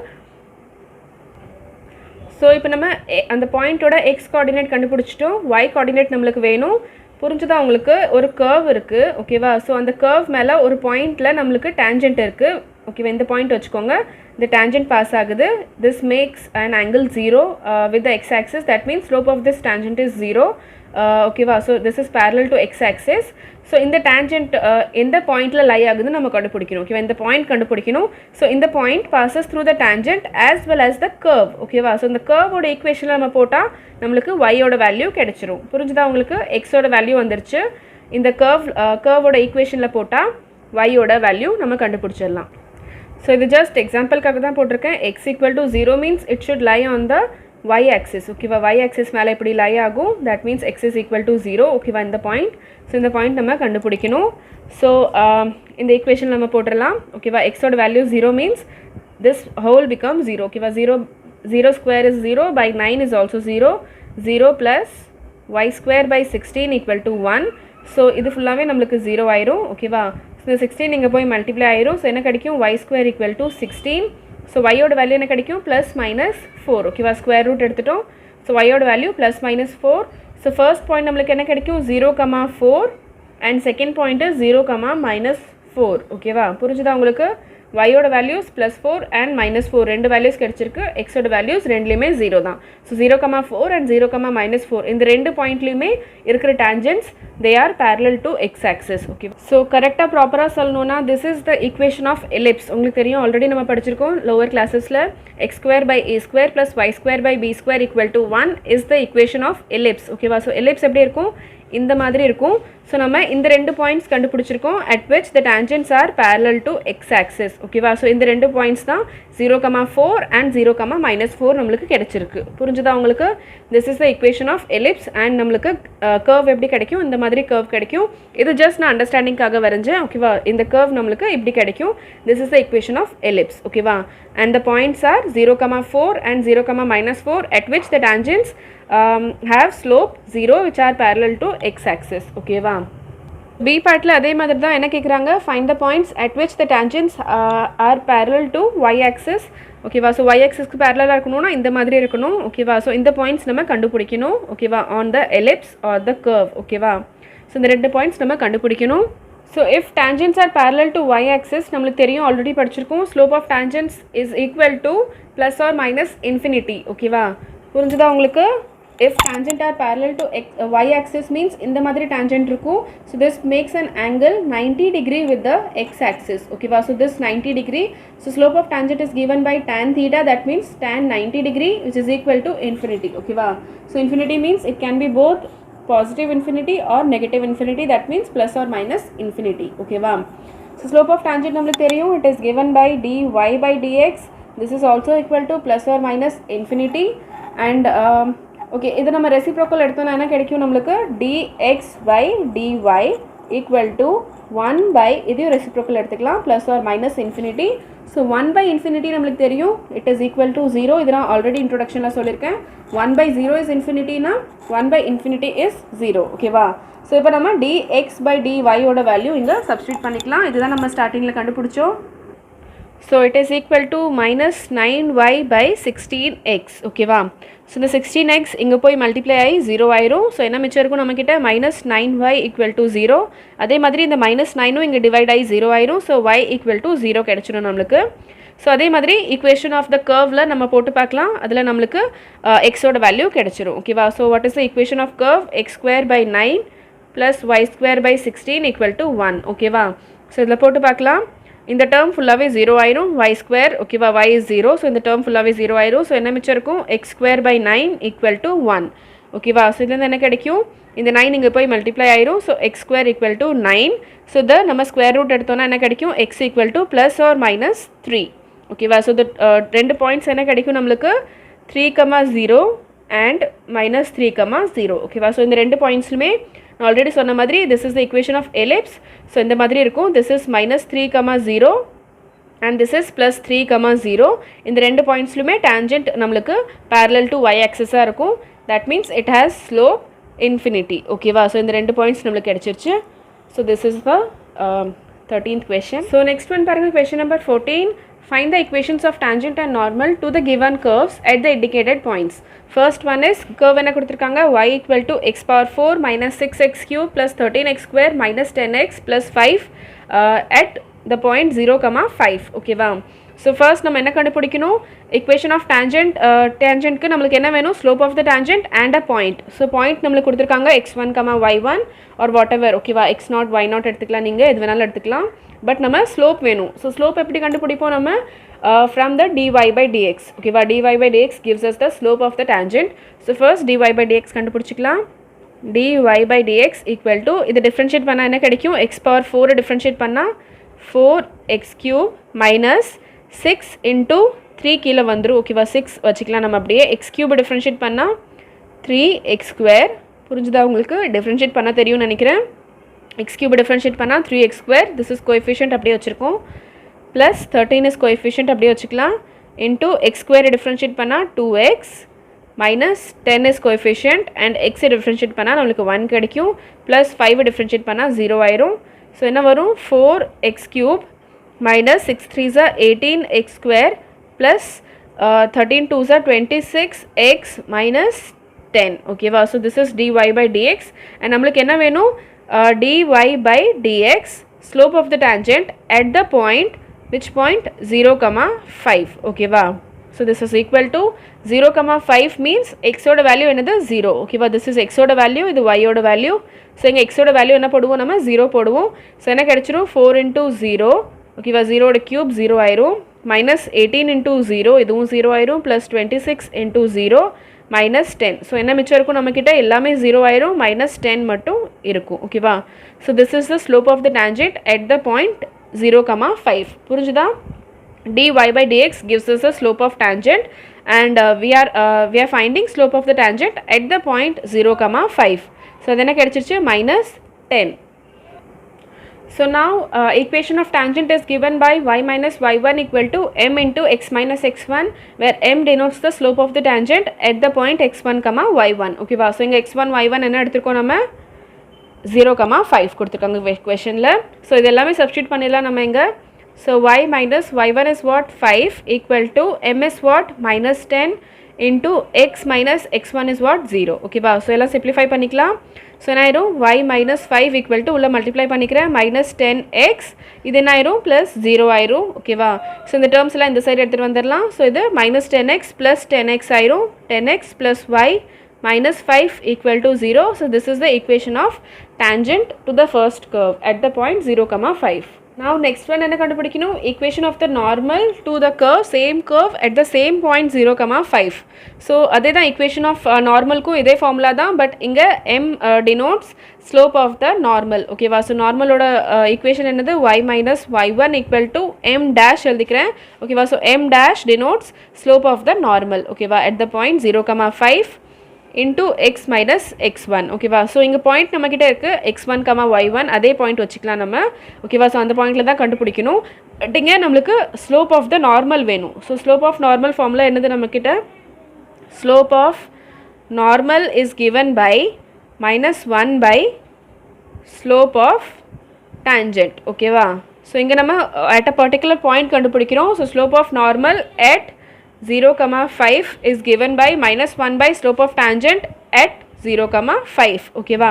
ஸோ இப்போ நம்ம அந்த பாயிண்ட்டோட எக்ஸ் கோஆர்டினேட் கண்டுபிடிச்சிட்டோம். ஒய் கோஆர்டினேட் நம்மளுக்கு வேணும். புரிஞ்சுதா உங்களுக்கு? ஒரு கர்வ் இருக்குது. ஓகேவா. ஸோ அந்த கர்வ் மேலே ஒரு பாயிண்டில் நம்மளுக்கு டேஞ்சன்ட் இருக்குது. ஓகேவா. இந்த பாயிண்ட் வச்சுக்கோங்க. இந்த டேஞ்சன்ட் பாஸ் ஆகுது. This makes an angle 0 with the X axis. That means slope of this tangent is 0. ஓகேவா. So this is parallel to X axis. So இந்த டேஞ்சன்ட் எந்த பாயிண்டில் லை ஆகுதுன்னு நம்ம கண்டுபிடிக்கணும். ஓகேவா. இந்த பாயிண்ட் கண்டுபிடிக்கணும். ஸோ இந்த point bosses through the tangent as well as the curve. ஓகேவா. ஸோ இந்த கர்வோட ஈக்குவேஷனில் நம்ம போட்டால் நம்மளுக்கு ஒய்யோட வேல்யூ கிடைச்சிரும். புரிஞ்சுதா உங்களுக்கு? எக்ஸோட வேல்யூ வந்துருச்சு. இந்த கர்வோட ஈக்குவேஷனில் போட்டால் ஒய்யோட வேல்யூ நம்ம கண்டுபிடிச்சிடலாம். ஸோ இது ஜஸ்ட் எக்ஸாம்பிளுக்காக தான் போட்டிருக்கேன். X equal to 0 means it should lie on the y axis. ஓகேவா. y axis மேலே எப்படி லை ஆகும், that means x is equal to 0. ஓகேவா. இந்த பாயிண்ட். ஸோ இந்த பாயிண்ட் நம்ம கண்டுபிடிக்கணும். ஸோ இந்த ஈக்குவேஷன் நம்ம போட்டுடலாம். ஓகேவா. எக்ஸோட value 0 means this whole become 0. ஓகேவா. 0 square is 0 by 9 is also 0. 0 plus y square by 16 equal to 1. So இது ஃபுல்லாகவே நம்மளுக்கு 0 ஆயிரும். ஓகேவா. ஸோ 16 இங்கே போய் மல்டிப்ளை ஆயிரும். ஸோ என்ன கிடைக்கும், y square equal to 16. So ஒய்யோட வேல்யூ என்ன கிடைக்கும், ப்ளஸ் மைனஸ் 4. ஓகேவா. ஸ்கொயர் ரூட் எடுத்துட்டோம். ஸோ ஒய்யோட value plus minus 4. So first point நம்மளுக்கு என்ன கிடைக்கும், 0,4 அண்ட் செகண்ட் பாயிண்ட் 0,-4. ஓகேவா. புரிஞ்சுதா உங்களுக்கு? ஒய்யோட வேல்யூஸ் ப்ளஸ் 4 அண்ட் -4 ரெண்டு வேல்யூஸ் கிடச்சிருக்கு. எக்ஸோட வேல்யூஸ் ரெண்டுலேயுமே 0 தான். ஸோ 0,4 அண்ட் 0,-4 இந்த ரெண்டு பாயிண்ட்லேயுமே இருக்கிற tangents they are parallel to x axis. Okay. So கரெக்டாக ப்ராப்பராக சொல்லணும்னா this is the equation of ellipse. உங்களுக்கு தெரியும், ஆல்ரெடி நம்ம படிச்சிருக்கோம் லோவர் கிளாஸஸில். x square by a square plus y square by b square equal to 1 is the equation of ellipse. ஓகேவா. So ellipse எப்படி இருக்கும், இந்த மாதிரி இருக்கும். ஸோ நம்ம இந்த ரெண்டு பாயிண்ட்ஸ் கண்டுபிடிச்சிருக்கோம் at which the tangents are parallel to x axis. ஓகேவா. ஸோ இந்த ரெண்டு பாயிண்ட்ஸ் தான் 0,4 அண்ட் 0,-4 நம்மளுக்கு கிடைச்சிருக்கு. புரிஞ்சுதா உங்களுக்கு? This is the equation of ellipse. And நம்மளுக்கு கர்வ் எப்படி கிடைக்கும், இந்த மாதிரி கர்வ் கிடைக்கும். இது ஜஸ்ட் நான் அண்டர்ஸ்டாண்டிங்காக வரைஞ்சேன். ஓகேவா. இந்த கர்வ் நம்மளுக்கு இப்படி கிடைக்கும். This is the equation of ellipse. ஓகேவா. And the points are 0,4 and 0,-4 at which the tangents have slope 0 which are parallel to x axis. ஓகேவா. பி பார்ட்டில் அதே மாதிரி தான் என்ன கேட்குறாங்க, find the points at which the tangents are parallel to y axis. ஓகேவா. So y axisக்கு பேரலாக இருக்கணும்னா இந்த மாதிரி இருக்கணும். ஓகேவா. ஸோ இந்த பாயிண்ட்ஸ் நம்ம கண்டுபிடிக்கணும். ஓகேவா. On the ellipse R the curve. ஓகேவா. ஸோ இந்த ரெண்டு பாயிண்ட்ஸ் நம்ம கண்டுபிடிக்கணும். So if tangents are parallel to y axis நம்மளுக்கு தெரியும், ஆல்ரெடி படிச்சிருக்கோம். Slope of tangents is equal to plus or minus infinity. ஓகேவா. புரிஞ்சுதா உங்களுக்கு? if tangent are parallel to y axis means இந்த மாதிரி tangent இருக்கும். so this makes an angle 90 degree with the x axis. okay va. so this 90 degree, so slope of tangent is given by tan theta, that means tan 90 degree which is equal to infinity. okay va. so infinity means it can be both positive infinity or negative infinity, that means plus or minus infinity. okay va. so slope of tangent நம்மளுக்கு தெரியும், it is given by dy by dx. this is also equal to plus or minus infinity. and okay, இது நம்ம reciprocal எடுத்தோம்னா என்ன கிடைக்கும் நம்மளுக்கு, dx by dy equal to 1 by இதையும் reciprocal எடுத்துக்கலாம் plus or minus infinity. So 1 by infinity நம்மளுக்கு தெரியும், இட் இஸ் ஈக்குவல் டு 0. இது நான் ஆல்ரெடி இன்ட்ரோடக்ஷனில் சொல்லியிருக்கேன். 1 by 0 இஸ் இன்ஃபினிட்டினா 1 by infinity இஸ் 0. ஓகேவா. ஸோ இப்போ நம்ம dx by dy ஓட வேல்யூ இங்கே சப்ஸ்டியூட் பண்ணிக்கலாம். இதுதான் நம்ம ஸ்டார்டிங்கில் கண்டுபிடிச்சோம். So it is equal to minus 9y by 16x. ஓகேவா. ஸோ இந்த 16x இங்கே போய் மல்டிப்ளை ஆகி 0 ஆயிரும். ஸோ என்ன மிச்சம் இருக்கும் நம்மக்கிட்ட, minus 9y ஈக்குவல் டு 0. அதே மாதிரி இந்த minus 9 இங்கே டிவைட் ஆகி 0 ஆயிரும். ஸோ y ஈக்குவல் டு 0 கிடச்சிடும் நம்மளுக்கு. ஸோ அதே மாதிரி ஈக்குவேஷன் ஆஃப் த கர்வில் நம்ம போட்டு பார்க்கலாம். அதில் நம்மளுக்கு எக்ஸோட வேல்யூ கிடச்சிரும். ஓகேவா. So what is the equation of curve, x square by 9 plus y square by 16 equal to 1. ஓகேவா. ஸோ இதில் போட்டு பார்க்கலாம். இந்த டேர்ம் ஃபுல்லாகவே 0 ஆயிரும் y ஸ்கொயர் ஓகேவா y இஸ் 0 ஸோ இந்த டேர்ம் ஃபுல்லாகவே 0 ஆயிரும் ஸோ என்ன மிச்சம் இருக்கும் X square by 9 equal to 1 ஓகேவா ஸோ இதுலேருந்து என்ன கிடைக்கும் இந்த 9 இங்கே போய் மல்டிப்ளை ஆயிரும் so X square equal to 9 so இதை நம்ம ஸ்கொயர் ரூட் எடுத்தோன்னா என்ன கிடைக்கும் X equal to plus or minus 3 ஓகேவா ஸோ இந்த ரெண்டு பாயிண்ட்ஸ் என்ன கிடைக்கும் நம்மளுக்கு 3,0 அண்ட் மைனஸ் 3,0 ஓகேவா ஸோ இந்த ரெண்டு பாயிண்ட்ஸ்லுமே நான் ஆல்ரெடி சொன்ன மாதிரி this is the equation of ellipse so இந்த மாதிரி இருக்கும் this is minus 3,0 and this is plus 3,0 இந்த ரெண்டு பாயிண்ட்ஸ்லுமே டேஞ்சென்ட் நம்மளுக்கு parallel to y ஆக்சிஸாக இருக்கும் that means it has slope infinity ஓகேவா ஸோ இந்த ரெண்டு பாயிண்ட்ஸ் நம்மளுக்கு கிடச்சிருச்சு so this is the 13th question. So next one பாருங்கள் question number 14. Find the equations of tangent and normal to the given curves at the indicated points. First one is curve என்ன கொடுத்துருக்காங்க y equal to x power 4 minus 6x cube plus 13x square minus 10x plus 5 at the point 0, 5 ஓகேவா so first நம்ம என்ன கண்டுபிடிக்கணும் equation of tangent tangentக்கு நம்மளுக்கு என்ன வேணும் slope of the tangent and a point so point நம்மளுக்கு கொடுத்துருக்காங்க x1, y1 or whatever ஓகேவா x0, y0 எடுத்துக்கலாம் நீங்கள் எது வேணாலும் எடுத்துக்கலாம் பட் நம்ம ஸ்லோப் வேணும் ஸோ ஸ்லோப் எப்படி கண்டுபிடிப்போம் நம்ம from the dy by dx ஓகேவா dy by dx gives us the slope of the tangent so first dy by dx கண்டுபிடிச்சிக்கலாம் dy by dx equal to இது டிஃப்ரென்ஷியேட் பண்ணால் என்ன கிடைக்கும் எக்ஸ் பவர் 4 டிஃப்ரென்ஷியேட் பண்ணால் 4x cube minus 6 into 3 கீழே வந்துடும் ஓகேவா 6 வச்சுக்கலாம் நம்ம அப்படியே எக்ஸ் கியூப் டிஃப்ரென்ஷியேட் பண்ணால் 3x ஸ்கொயர் புரிஞ்சுதா உங்களுக்கு டிஃப்ரென்ஷியேட் பண்ண தெரியும்னு நினைக்கிறேன் x cube differentiate பண்ணா 3x square this is coefficient அப்படியே வச்சிருக்கோம் plus 13 is coefficient அப்படியே வச்சுக்கலாம் into x square differentiate பண்ணா 2x minus 10 is coefficient and x differentiate பண்ணா நமக்கு 1 கிடைக்கும் plus 5 differentiate பண்ணா 0 ஆயிரும் so என்ன வரும் 4x cube minus 6 3s are 18x square plus 13 2s are 26x minus 10 ஓகேவா so this is dy by dx and நமக்கு என்ன வேணும் dy by dx slope of the tangent at the point which point 0, 5 ஓகேவா so this is equal to 0, 5 means x ஓட value என்னது 0 ஓகேவா this is x ஓட value இது y ஓட வேல்யூ so இங்க x ஓட வேல்யூ என்ன போடுவோம் நம்ம 0 போடுவோம் so என்ன கிடைச்சிரும் 4 into 0 ஓகேவா 0 ஓட கியூப் 0 ஆயிரும் minus 18 into 0 இதுவும் 0 ஆயிரும் plus 26 into 0 minus 10 ஸோ என்ன மிச்சம் இருக்கும் நம்மக்கிட்ட எல்லாமே 0 ஆயிரும் minus 10 மட்டும் இருக்கும் ஓகேவா so this is the slope of the tangent at the point 0, 5 புரிஞ்சுதா dy by dx gives us the slope of tangent and we are finding slope of the tangent at the point 0, 5 so அது என்ன கிடைச்சிருச்சு minus 10 So now equation of tangent is given by y minus y1 equal to m into x minus x1 where m denotes the slope of the tangent at the point x1, y1 okay va so inga x1 y1 என்ன எடுத்துக்கோ நம்ம 0, 5 கொடுத்துருக்காங்க questionல so இது எல்லாமே substitute பண்ணிடலாம் நம்ம இங்க so y minus y1 is what 5 equal to m is what minus 10 into x minus x1 is what 0 okay va so எல்லாம் simplify பண்ணிக்கலாம் so என்ன ஆயிரும் y minus 5 equal to உள்ள multiply பண்ணிக்கிறேன் minus 10x இது என்ன ஆயிரும் plus 0 ஆயிரும் okay va so இந்த terms எல்லாம் இந்த சைடு எடுத்துட்டு வந்துடலாம் so இது minus 10x plus 10x ஆயிரும் 10x plus y minus 5 equal to 0 so this is the equation of tangent to the first curve at the point 0, 5 now next one என்ன கண்டுபிடிக்கணும் equation of the normal to the same curve at the same point 0, 5 so அதே தான் equation of normalக்கும் இதே formula தான் but இங்க m denotes slope of the normal okay வா so normal ஓட equation என்னது y minus y1 equal to m dash எழுதிக்கிறேன் okay வா so m dash denotes slope of the normal okay வா at the point 0, 5 into x minus x1 ஓகேவா so இங்கே point நம்மக்கிட்ட இருக்குது x1, y1 அதே பாயிண்ட் வச்சுக்கலாம் நம்ம ஓகேவா ஸோ அந்த பாயிண்டில் தான் கண்டுபிடிக்கணும் பட் இங்கே நம்மளுக்கு ஸ்லோப் ஆஃப் த நார்மல் வேணும் so slope of normal formula என்னது நம்மக்கிட்ட slope of normal is given by minus 1 by slope of tangent ஓகேவா ஸோ இங்கே நம்ம at a particular point கண்டுபிடிக்கிறோம் so slope of normal at 0, 5 is given by minus 1 by slope of tangent at 0, 5 ஓகேவா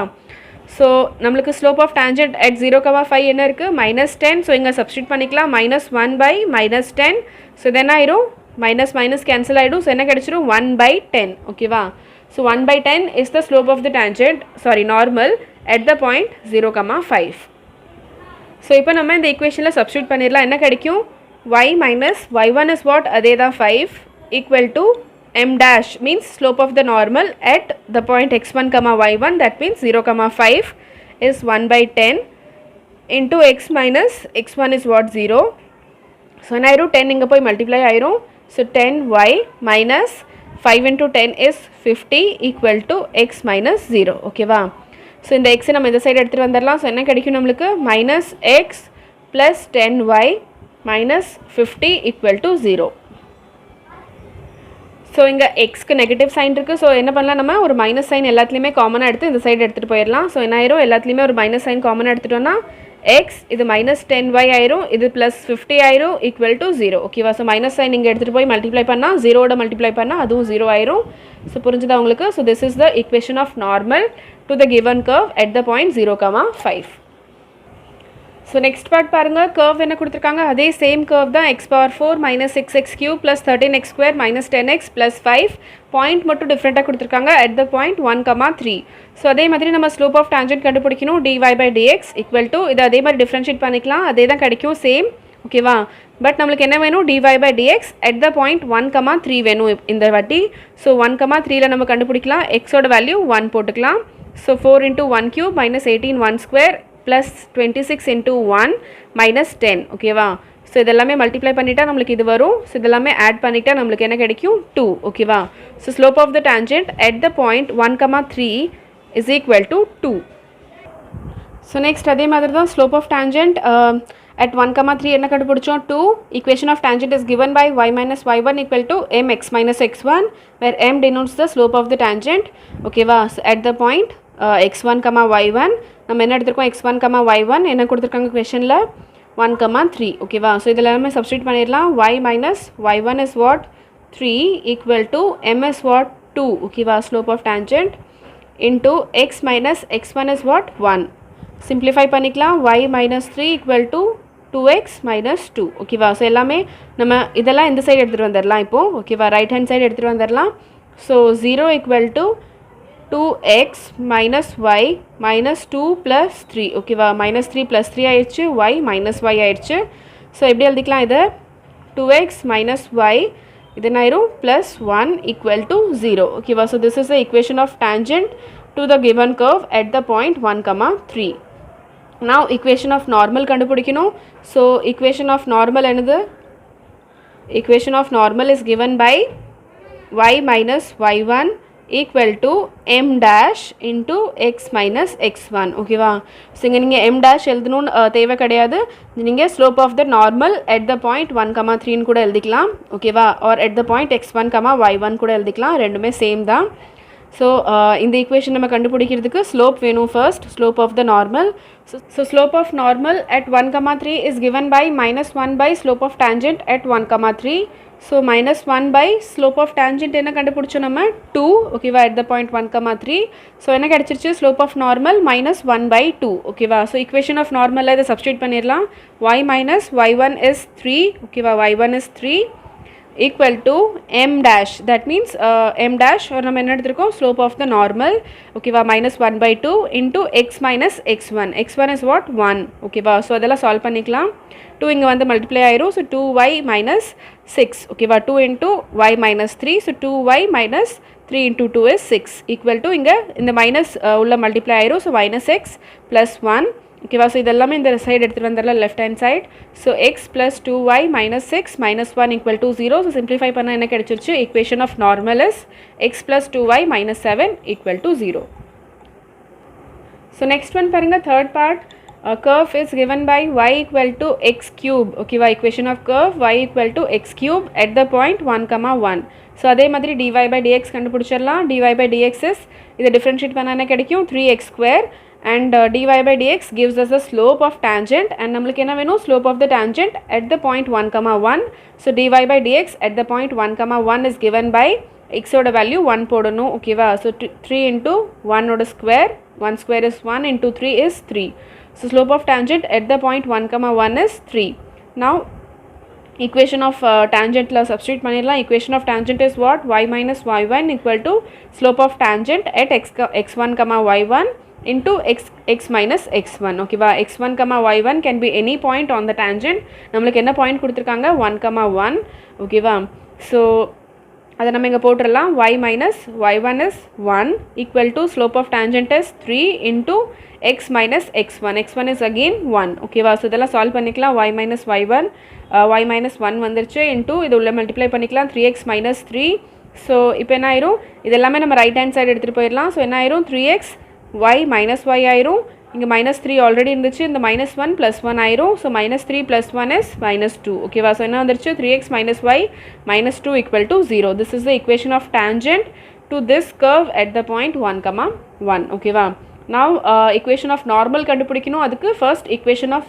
so நம்மளுக்கு slope of tangent at 0, 5 என்ன இருக்குது minus 10 so இங்கே substitute பண்ணிக்கலாம் minus 1 by minus 10 ஸோ இது என்ன ஆயிரும் minus minus cancel ஆயிடும் ஸோ என்ன கிடைச்சிரும் 1 by 10 ஓகேவா so 1 by 10 is the slope of the tangent sorry normal at the point 0, 5 so இப்போ நம்ம இந்த ஈக்குவேஷனில் சப்ஸ்டியூட் பண்ணிடலாம். என்ன கிடைக்கும்? y minus y1 is what? அதே தான் 5 equal to m dash means slope of the normal at the point x1 comma y1, that means 0 comma 5 is 1 by 10 into x minus x1 is what? 0. So என்ன ஆயிரும்? 10 இங்கே போய் multiply ஆயிரும். So 10y minus 5 into 10 is 50 equal to x minus 0. ஓகேவா? So இந்த எக்ஸை நம்ம இந்த சைடு எடுத்துகிட்டு வந்துடலாம். ஸோ என்ன கிடைக்கும் நம்மளுக்கு? Minus X plus 10y minus 50 equal to 0. So இங்கே எக்ஸ்க்கு நெகட்டிவ் சைன் இருக்குது. ஸோ என்ன பண்ணலாம், நம்ம ஒரு மைனஸ் சைன் எல்லாத்துலேயுமே காமனாக எடுத்து இந்த சைடு எடுத்துகிட்டு போயிடலாம். ஸோ என்ன ஆயிரும்? எல்லாத்துலேயுமே ஒரு மைனஸ் சைன் காமனாக எடுத்துட்டோன்னா எக்ஸ் இது மைனஸ் 10y ஆயிரும், இது ப்ளஸ் 50 ஆயிரும், ஈக்குவல் டு 0. ஓகேவா? ஸோ மைனஸ் சைன் இங்கே எடுத்துகிட்டு போய் மல்டிப்ளை பண்ணால் ஜீரோட மல்டிப்ளை பண்ணால் அதுவும் 0 ஆயிரும். ஸோ புரிஞ்சுதா உங்களுக்கு? So this is the equation of normal to the given curve at the point 0, 5. So next part பாருங்கள். கர்வ் என்ன கொடுத்துருக்காங்க? அதே சேம் கர்வ் தான். x power 4 minus 6x cube plus 13x square minus 10x plus 5. Point மட்டும் டிஃப்ரெண்ட்டாக கொடுத்துருக்காங்க at the point 1, 3. So அதே மாதிரி நம்ம ஸ்லோப் ஆஃப் டான்ஜென்ட் கண்டுபிடிக்கணும். dy by dx equal to இது அதே மாதிரி டிஃப்ரென்ஷியேட் பண்ணிக்கலாம். அதே தான் கிடைக்கும், சேம். ஓகேவா? பட் நம்மளுக்கு என்ன வேணும்? dy by dx at the point 1, 3 வேணும் இந்த வாட்டி. ஸோ 1, 3ல் நம்ம கண்டுபிடிக்கலாம். எக்ஸோட வேல்யூ 1 போட்டுக்கலாம். So 4 into 1 cube minus 18 1 square plus 26 into 1 minus 10. ஓகேவா? ஸோ இதெல்லாமே மல்டிப்ளை பண்ணிட்டா நம்மளுக்கு இது வரும். ஸோ இதெல்லாமே ஆட் பண்ணிட்டா நம்மளுக்கு என்ன கிடைக்கும்? 2. ஓகேவா? So slope of the tangent at the point 1, 3 is equal to 2. So நெக்ஸ்ட் அதே மாதிரி தான் ஸ்லோப் ஆஃப் டான்ஜென்ட் at 1, 3 என்ன கண்டுபிடிச்சோம்? 2. equation of tangent is given by y minus y1 equal to mx minus x1, where m denotes the slope of the tangent. ஓகேவா? so at the point x1, y1 நம்ம என்ன எடுத்துருக்கோம்? x1, y1 என்ன கொடுத்துருக்காங்க கொஷனில்? 1, 3. ஓகேவா? So இதில் எல்லாமே substitute பண்ணிடலாம். y minus y1 is what? 3 equal to m is what? 2. ஓகேவா? Slope of tangent into x minus x1 is what? 1. Simplify பண்ணிக்கலாம். y minus 3 equal to 2x minus 2. ஓகேவா? ஸோ எல்லாமே நம்ம இதெல்லாம் இந்த சைடு எடுத்துகிட்டு வந்துடலாம் இப்போது. ஓகேவா? ரைட் ஹேண்ட் சைடு எடுத்துகிட்டு வந்துடலாம். So 0 equal to 2x minus y minus 2 plus 3. ஓகேவா? minus 3 plus 3 ஆயிடுச்சு, y minus y ஆயிடுச்சு. ஸோ எப்படி எழுதிக்கலாம் இதை? 2x minus y இது ஆயிரும் plus 1 equal to 0. ஓகேவா? So this is the equation of tangent to the given curve at the point 1, 3. Now equation of normal கண்டுபிடிக்கணும். ஸோ equation of normal என்னது? equation of normal is given by y minus y1 equal to m dash into x minus x1. ஓகேவா? So இங்கே நீங்கள் m dash எழுதணும்னு தேவை கிடையாது. நீங்கள் slope of the normal at the point 1, 3 கூட எழுதிக்கலாம். ஓகேவா? R at the point x1, y1 கூட எழுதிக்கலாம். ரெண்டுமே சேம் தான். ஸோ இந்த ஈக்குவேஷன் நம்ம கண்டுபிடிக்கிறதுக்கு ஸ்லோப் வேணும் first. Slope of the normal. So slope of normal at 1, 3 is given by minus 1 by slope of tangent at 1, 3. So minus 1 by slope of tangent என்ன கண்டுபிடிச்சோம் நம்ம? 2. ஓகேவா? at the point 1, 3. ஸோ என்ன கிடச்சிருச்சு? Slope of normal minus 1 by 2. ஓகேவா? So equation of நார்மலில் இதை substitute பண்ணிடலாம். y minus y1 is 3. ஓகேவா? y1 is 3 equal to m dash, that means m dash or நம்ம என்ன எடுத்துருக்கோம்? Slope of the normal. ஓகேவா? minus 1 by 2 into x minus x1. x1 is what? 1. ஓகேவா? So அதெல்லாம் solve பண்ணிக்கலாம். 2 இங்கே வந்து மல்டிப்ளை ஆயிரும். So 2y minus 6. ஓகேவா? 2 into y minus 3. So 2y minus 3 into 2 is 6 equal to இங்கே இந்த மைனஸ் உள்ள மல்டிப்ளை ஆயிரும். So minus x plus 1. ஓகேவா? ஸோ இதெல்லாமே இந்த சைடு எடுத்துகிட்டு வந்துடலாம், left hand side. So x plus 2y minus 6 minus 1 equal to 0. So simplify பண்ணால் என்ன கிடைச்சிருச்சு? equation of normal is x plus 2y minus 7 equal to 0. So next one பாருங்கள், third part. curve is given by y equal to x cube. ஓகேவா? equation of curve y equal to x cube at the point 1, 1. So அதே மாதிரி dy by dx கண்டுபிடிச்சிடலாம். dy by dx is இதை differentiate பண்ணால் என்ன கிடைக்கும்? 3x square. And dy by dx gives us the slope of tangent, and நம்மளுக்கு என்ன வேணும்? slope of the tangent at the point 1, 1. So dy by dx at the point 1, 1 is given by x ஓட value 1 போடணும். ஓகேவா? So 3 into 1 ஓட square, 1 square is 1 into 3 is 3. So slope of tangent at the point 1, 1 is 3. Now equation of tangent la substitute பண்ணிடலாம். equation of tangent is what? y minus y1 equal to slope of tangent at x1, y1 into x minus x1. ஓகேவா, x1 y1 can be any point on the tangent. நம்மளுக்கு என்ன point கொடுத்துருக்காங்க, 1 1. ஓகேவா, so அதை நம்ம இங்கே போட்டுடலாம். y minus y1 is 1 equal to slope of tangent is 3 into x minus x1. x1 is again 1. ஓகேவா, ஸோ இதெல்லாம் சால்வ் பண்ணிக்கலாம். y minus y1 y minus 1 வந்துருச்சு into இது உள்ள மல்டிப்ளை பண்ணிக்கலாம் 3x minus 3. ஸோ இப்போ என்ன ஆயிரும், இது எல்லாமே நம்ம ரைட் ஹேண்ட் சைடு எடுத்துகிட்டு போயிடலாம். ஸோ என்ன ஆயிரும், 3x y minus y ஆயிரும். இங்கே -3 ஆல்ரெடி இருந்துச்சு, இந்த -1 + 1 ஆயிரும். So -3 + 1 is -2. ஓகேவா, ஸோ என்ன வந்துருச்சு, 3x minus y minus 2 equal to 0. This is the equation of tangent to this curve at the point 1, 1. ஓகேவா, now equation of normal கண்டுபிடிக்கணும். அதுக்கு first equation of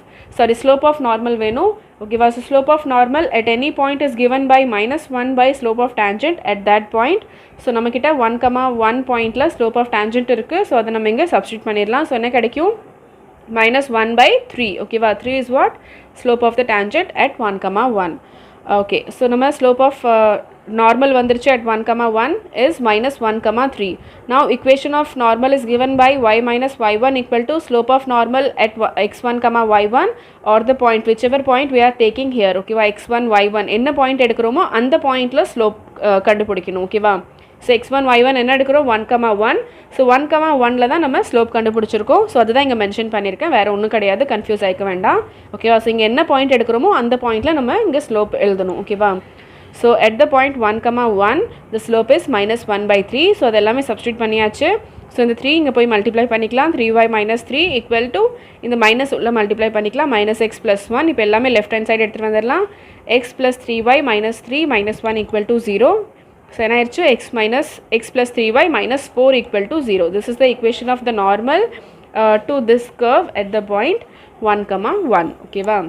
slope of normal வேணும். ஓகேவா, so slope of normal at any point is given by -1 by slope of tangent at that point. So நம்மக்கிட்ட 1, 1 பாயிண்டில் slope of tangent இருக்குது. So அதை நம்ம இங்கே சப்ஸ்டியூட் பண்ணிடலாம். ஸோ என்ன கிடைக்கும், -1/3. ஓகேவா, 3 is what, slope of the tangent at 1, 1. Okay, so நம்ம ஸ்லோப் ஆஃப் நார்மல் வந்துருச்சு at 1, 1 is -1, 3. Now equation of normal is given by y minus y1 equal to slope of normal at x1, y1 or the point, whichever point we are taking here. ஓகேவா, x1, y1 என்ன point எடுக்கிறோமோ அந்த பாயிண்டில் slope கண்டுபிடிக்கணும். ஓகேவா, so x1, y1 என்ன எடுக்கிறோம், 1, 1. So 1, 1ல் தான் நம்ம ஸ்லோப் கண்டுபிடிச்சிருக்கோம். ஸோ அதுதான் இங்கே மென்ஷன் பண்ணியிருக்கேன், வேறு ஒன்றும் கிடையாது, கன்ஃபியூஸ் ஆகிக்க வேண்டாம். ஓகேவா, ஸோ இங்கே என்ன பாயிண்ட் எடுக்கிறோமோ அந்த பாயிண்டில் நம்ம இங்கே ஸ்லோப் எழுதணும். ஓகேவா, so at the point 1, 1 the slope is -1/3. So அது எல்லாமே சப்ஸ்டியூட் பண்ணியாச்சு. ஸோ இந்த 3 இங்கே போய் மல்டிப்ளை பண்ணிக்கலாம். 3y minus 3 equal to இந்த மைனஸ் உள்ள மல்டிப்ளை பண்ணிக்கலாம், -x + 1. இப்போ எல்லாமே லெஃப்ட் ஹேண்ட் சைடு எடுத்துகிட்டு வந்துடலாம். x + 3y minus 3 minus 1 equal to 0. So என்ன ஆயிடுச்சு, x + 3y minus 4 equal to 0. This is the equation of the normal to this curve at the point 1, 1. ஓகேவா,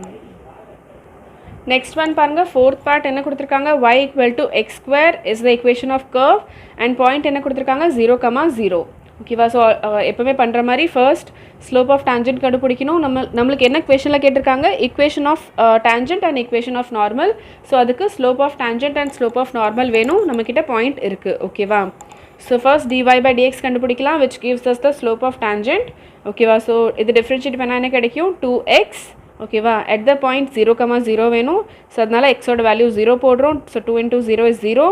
next one பாருங்கள், fourth part என்ன கொடுத்துருக்காங்க, y = x² is the equation of curve and point என்ன கொடுத்துருக்காங்க, 0, 0. ஓகேவா, so எப்போவுமே பண்ணுற மாதிரி ஃபர்ஸ்ட் ஸ்லோப் ஆஃப் டேஞ்சன்ட் கண்டுபிடிக்கணும். நம்மளுக்கு என்ன கொஷனில் கேட்டிருக்காங்க, equation of tangent and equation of normal. So அதுக்கு slope of tangent and slope of normal வேணும், நம்மக்கிட்ட பாயிண்ட் இருக்குது. ஓகேவா, ஸோ ஃபர்ஸ்ட் dy/dx கண்டுபிடிக்கலாம், which gives us the slope of tangent. ஓகேவா, ஸோ இது டிஃப்ரென்ஷியேட் பண்ணால் என்ன கிடைக்கும், 2x. ஓகேவா, at the point 0, 0 வேணும். ஸோ அதனால் எக்ஸோட வேல்யூ 0 போடுறோம். So 2 × 0 is 0.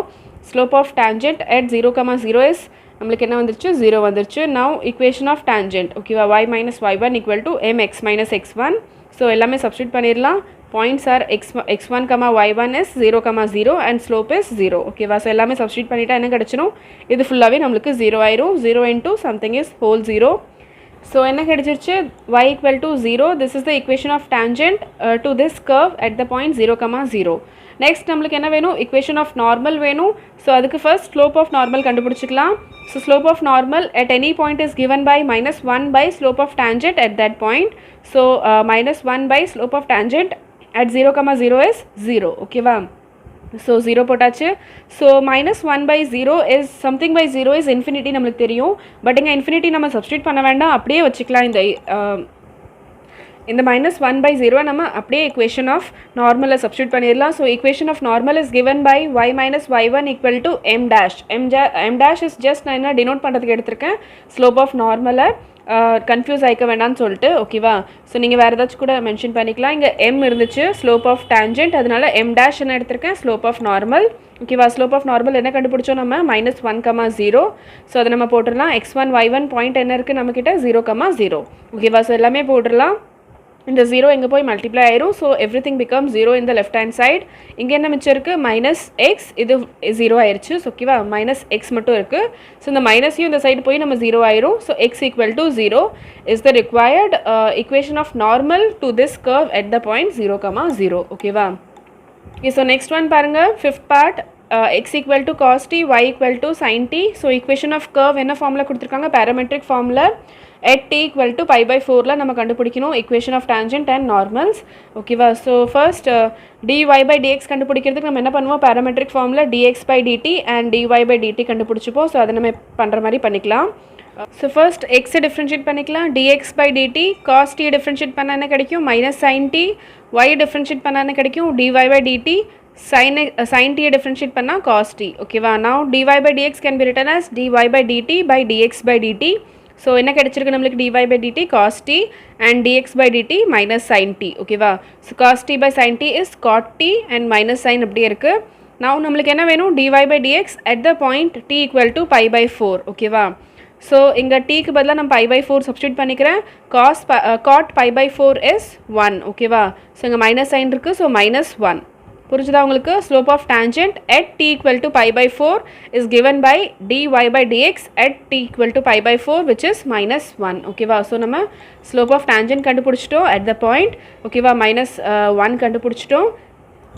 Slope of tangent at 0, 0 is நம்மளுக்கு என்ன வந்துருச்சு, 0 வந்துருச்சு. Now equation of tangent. ஓகேவா, y minus y1 equal to mx minus x1. So எல்லாமே சப்ஸ்டியூட் பண்ணிடலாம். Points are x1, y1 is 0, 0 and slope is 0. ஓகேவா, ஸோ எல்லாமே சப்ஸ்டியூட் பண்ணிட்டா என்ன கிடச்சிடும், இது ஃபுல்லாகவே நம்மளுக்கு 0 ஆயிரும். 0 into something is whole 0. So என்ன கிடைச்சிருச்சு, y = 0. This is the equation of tangent to this curve at the point 0, 0. Next நம்மளுக்கு என்ன வேணும், equation of normal வேணும். ஸோ அதுக்கு ஃபர்ஸ்ட் ஸ்லோப் ஆஃப் நார்மல் கண்டுபிடிச்சிக்கலாம். So slope of normal at any point is given by -1 by slope of tangent at that point. So -1 by slope of tangent at 0, 0 is 0. ஓகேவா, so 0 போட்டாச்சு. So -1/0 is something by 0 is infinity நம்மளுக்கு தெரியும். But இங்கே infinity நம்ம substitute பண்ண வேண்டாம், அப்படியே வச்சுக்கலாம். இந்த -1/0 நம்ம அப்படியே equation of normal சப்ஸ்டியூட் பண்ணிடலாம். So equation of normal is given by y minus y1 equal to m dash. m dash is just நான் என்ன டினோட் பண்ணுறதுக்கு எடுத்திருக்கேன், ஸ்லோப் ஆஃப் நார்மலை கன்ஃபியூஸ் ஆகிக்க வேண்டாம்னு சொல்லிட்டு. ஓகேவா, ஸோ நீங்கள் வேறு ஏதாச்சும் கூட மென்ஷன் பண்ணிக்கலாம். இங்கே m இருந்துச்சு, ஸ்லோப் ஆஃப் டேஞ்சன்ட், அதனால m dash என்ன எடுத்திருக்கேன், ஸ்லோப் ஆஃப் நார்மல். ஓகேவா, ஸ்லோப் ஆஃப் நார்மல் என்ன கண்டுபிடிச்சோம் நம்ம, -1, 0. ஸோ அதை நம்ம போட்டுடலாம். x1, y1 பாயிண்ட் என்ன இருக்குது நம்மக்கிட்ட, 0, 0. ஓகேவா, ஸோ எல்லாமே போட்டுடலாம். இந்த 0 எங்கே போய் மல்டிப்ளை ஆயிரும். So every thing become 0 in the left hand side. இங்கே என்ன மிச்சம் இருக்குது, -x, இது 0 ஆயிடுச்சு. ஸோ ஓகேவா, -x மட்டும் இருக்குது. ஸோ இந்த மைனஸையும் இந்த சைடு போய் நம்ம 0 ஆயிரும். So x = 0 is the required equation of normal to this curve at the point 0, 0. ஓகேவா, ஸோ நெக்ஸ்ட் ஒன் பாருங்கள், fifth part. x = cos t, y = sin t. So equation of curve என்ன ஃபார்மில் கொடுத்துருக்காங்க, parametric ஃபார்மில் at t = π/4ல நம்ம கண்டுபிடிக்கணும் equation of tangent and normals. ஓகேவா, so first dy/dx கண்டுபிடிக்கிறதுக்கு நம்ம என்ன பண்ணுவோம், parametric ஃபார்மில் dx/dt and dy/dt கண்டுபிடிச்சிப்போம். ஸோ அதை நம்ம பண்ணுற மாதிரி பண்ணிக்கலாம். ஸோ ஃபர்ஸ்ட் எக்ஸை டிஃப்ரென்ஷியேட் பண்ணிக்கலாம். dx/dt, cos t டிஃப்ரென்ஷியேட் பண்ணால் என்ன கிடைக்கும், -sin t. y டிஃப்ரென்ஷியேட் பண்ணால் என்ன கிடைக்கும், dy/dt. sin t differentiate பண்ணா cos t. ஓகேவா, now dy/dx can be written as dy/dt by dx/dt. So என்ன கிடைச்சிருக்கு நம்மளுக்கு dy by dt cos t and dx by dt minus sin t ஓகேவா. So cos t by sin t is cot t and minus sin அப்படியே இருக்குது. now நம்மளுக்கு என்ன வேணும் dy by dx at the point t equal to pi by 4 ஓகேவா. So இங்கே டீக்கு பதிலாக நம்ம pi by 4 சப்ஸ்டியூட் பண்ணிக்கிறேன். cot pi by 4 is 1 ஓகேவா. ஸோ இங்கே மைனஸ் சைன் இருக்குது, ஸோ minus 1. புரிஞ்சுதா உங்களுக்கு? Slope of tangent at t equal to pi by 4 is given by dy by dx at t equal to pi by 4 which is minus 1 ஓகேவா. So நம்ம slope of tangent கண்டுபிடிச்சிட்டோம் at the point ஓகேவா, minus 1 கண்டுபிடிச்சிட்டோம்.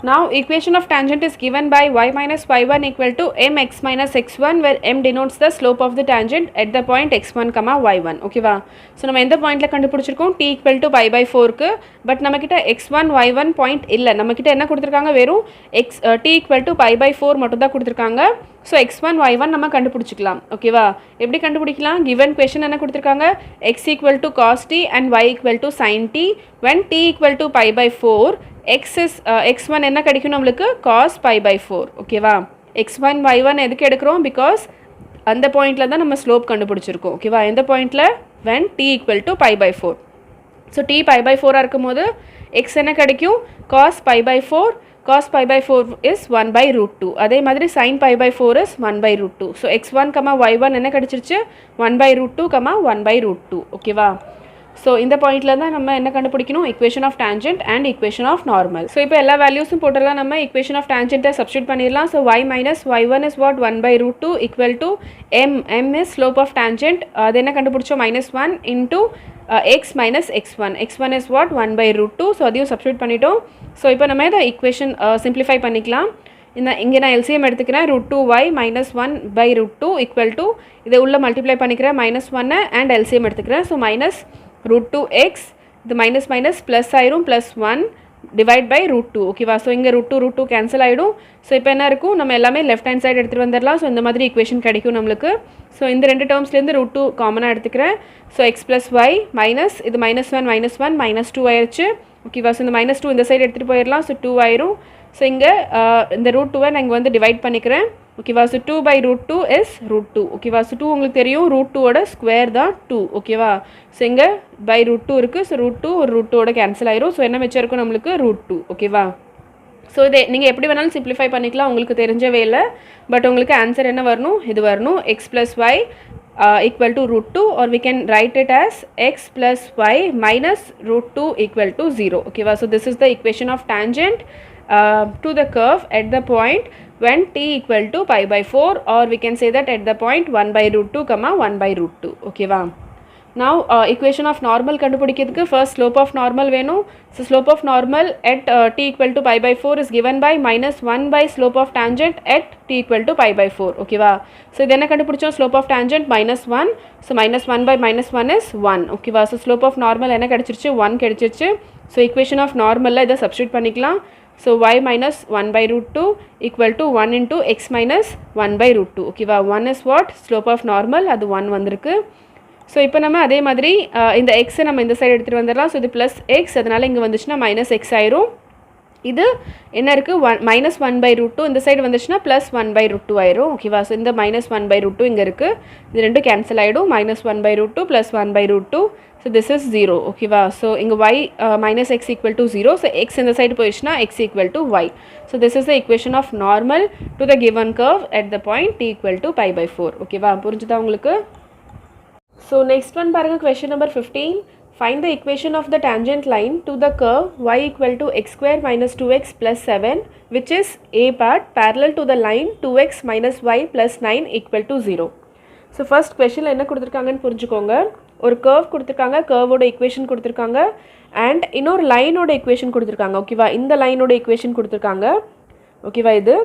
now equation of tangent is given by y minus y1 equal to mx minus x1 where m denotes the slope of the tangent at the point x1 y1 ஓகேவா. So நம்ம எந்த பாயிண்டில் கண்டுபிடிச்சிருக்கோம் t equal to pi by 4க்கு. But நம்மக்கிட்ட x1 y1 point இல்லை, நம்மக்கிட்ட என்ன கொடுத்துருக்காங்க வெறும் t equal to pi by 4 மட்டும் தான் கொடுத்துருக்காங்க. ஸோ x1 y1 நம்ம கண்டுபிடிச்சிக்கலாம் ஓகேவா. எப்படி கண்டுபிடிக்கலாம்? given question என்ன கொடுத்துருக்காங்க x equal to cos t and y equal to sin t when t equal to pi by 4 x1 என்ன கிடைக்கும் நம்மளுக்கு cos pi by 4 ஓகேவா. x1 y1 எதுக்கு எடுக்கிறோம்? பிகாஸ் அந்த பாயிண்டில் தான் நம்ம ஸ்லோப் கண்டுபிடிச்சிருக்கோம் ஓகேவா. எந்த பாயிண்டில்? when t equal to pi by 4. So t pi by 4 இருக்கும்போது x என்ன கிடைக்கும் cos pi by 4. cos pi by 4 is 1 by root 2. அதே மாதிரி sin pi by 4 is 1 by root 2. So x1 y1 என்ன கிடைச்சிருச்சு 1 by root 2 1 by root 2 ஓகேவா. So இந்த பாயிண்டில் தான் நம்ம என்ன கண்டுபிடிக்கணும் equation of tangent and equation of normal. So இப்போ எல்லா வேல்யூஸும் போட்டுடலாம். நம்ம equation of tangent சப்ஸ்டியூட் பண்ணிடலாம். So y minus y1 is what 1 by root 2 equal to m is slope of tangent. அது என்ன கண்டுபிடிச்சோம் minus 1 into x minus x1. x1 is what 1 by root 2. So அதையும் substitute பண்ணிட்டோம். So இப்போ நம்ம இதை equation simplify பண்ணிக்கலாம். இங்கே நான் எல்சிஎம் எடுத்துக்கிறேன் root 2y minus 1 by root 2 equal to இதை உள்ள மல்டிப்ளை பண்ணிக்கிறேன் minus 1 and எல்சிஎம் எடுத்துக்கிறேன். ஸோ minus root 2x இது minus minus plus ஆயிரும் plus 1 divide by root 2 ஓகேவா. ஸோ இங்கே root 2 கேன்சல் ஆகிடும். ஸோ இப்போ என்ன இருக்கும் நம்ம எல்லாமே லெஃப்ட் ஹேண்ட் சைடு எடுத்துகிட்டு வந்துடலாம். ஸோ இந்த மாதிரி ஈக்குவேஷன் கிடைக்கும் நம்மளுக்கு. ஸோ இந்த ரெண்டு டேர்ம்ஸ்லேருந்து root 2 காமனாக எடுத்துக்கிறேன். So x plus y minus இது minus 1 minus 2 ஆயிடுச்சு ஓகேவா. ஸோ இந்த minus 2 இந்த சைடு எடுத்துகிட்டு போயிடலாம். ஸோ 2 ஆயிரும். ஸோ இங்கே இந்த root 2 நான் இங்கே வந்து டிவைட் பண்ணிக்கிறேன் ஓகேவா. So 2 by root 2 is root 2 ஓகேவா. ஸோ 2 உங்களுக்கு தெரியும் root 2ஓட ஸ்கொயர் தான் 2 ஓகேவா. ஸோ இங்கே by root 2 இருக்குது. ஸோ root 2 ஒரு root 2ஓட கேன்சல் ஆயிரும். ஸோ என்ன மிச்சம் இருக்கும் நம்மளுக்கு root 2 ஓகேவா. ஸோ இதை நீங்கள் எப்படி வேணாலும் சிம்பிளிஃபை பண்ணிக்கலாம், உங்களுக்கு தெரிஞ்சவே இல்லை. பட் உங்களுக்கு ஆன்சர் என்ன வரணும் இது வரணும் x plus y equal to root 2 or we can write it as x plus y minus root 2 equal to 0 ஓகேவா. So this is the equation of tangent to the curve at the point when t equal to pi by 4 or we can say that at the point 1 by root 2 1 by root 2 ஓகேவா. now equation of normal கண்டுபிடிக்கிறதுக்கு first slope of normal வேணும். so slope of normal at t equal to pi by 4 is given by minus 1 by slope of tangent at t equal to pi by 4 ஓகேவா. so இது என்ன கண்டுபிடிச்சோம் slope of tangent minus 1. so minus 1 by minus 1 is 1 ஓகேவா. so slope of normal என்ன கிடைச்சிருச்சு 1 கிடைச்சிருச்சு. so equation of normal இதை substitute பண்ணிக்கலாம். so y minus 1 by root 2 equal to 1 into x minus 1 by root 2 ஓகேவா. 1 is what slope of normal அது 1 வந்திருக்கு. So இப்போ நம்ம அதே மாதிரி இந்த எக்ஸை நம்ம இந்த சைடு எடுத்துகிட்டு வந்துடலாம். ஸோ இது ப்ளஸ் எக்ஸ் அதனால் இங்கே வந்துச்சுன்னா மைனஸ் எக்ஸ் ஆயிரும். இது என்ன இருக்குது minus 1 by root 2 இந்த சைடு வந்துச்சுன்னா plus 1 by root 2 ஆயிரும் ஓகேவா. ஸோ இந்த minus 1 by root 2 இங்கே இருக்குது. இது ரெண்டும் கேன்சல் ஆகிடும். minus 1 by root 2 plus 1 by root 2. So this is 0 ஓகேவா. ஸோ இங்கே y minus x equal to 0. So x இந்த சைடு போயிடுச்சுன்னா x equal to y. So this is the equation of normal to the given curve at the point t equal to pi by 4 ஓகேவா. புரிஞ்சுதா உங்களுக்கு? So next one பாருங்கள் question number 15. Find the equation of the tangent line to the curve y equal to x square minus 2x plus 7 which is a part parallel to the line 2x minus y plus 9 equal to 0. So first கொஷனில் என்ன கொடுத்துருக்காங்கன்னு புரிஞ்சுக்கோங்க. ஒரு curve கொடுத்துருக்காங்க, கர்வோட equation கொடுத்துருக்காங்க and இன்னொரு லைனோட equation கொடுத்துருக்காங்க ஓகேவா. இந்த லைனோட ஈக்குவேஷன் கொடுத்துருக்காங்க ஓகேவா. இது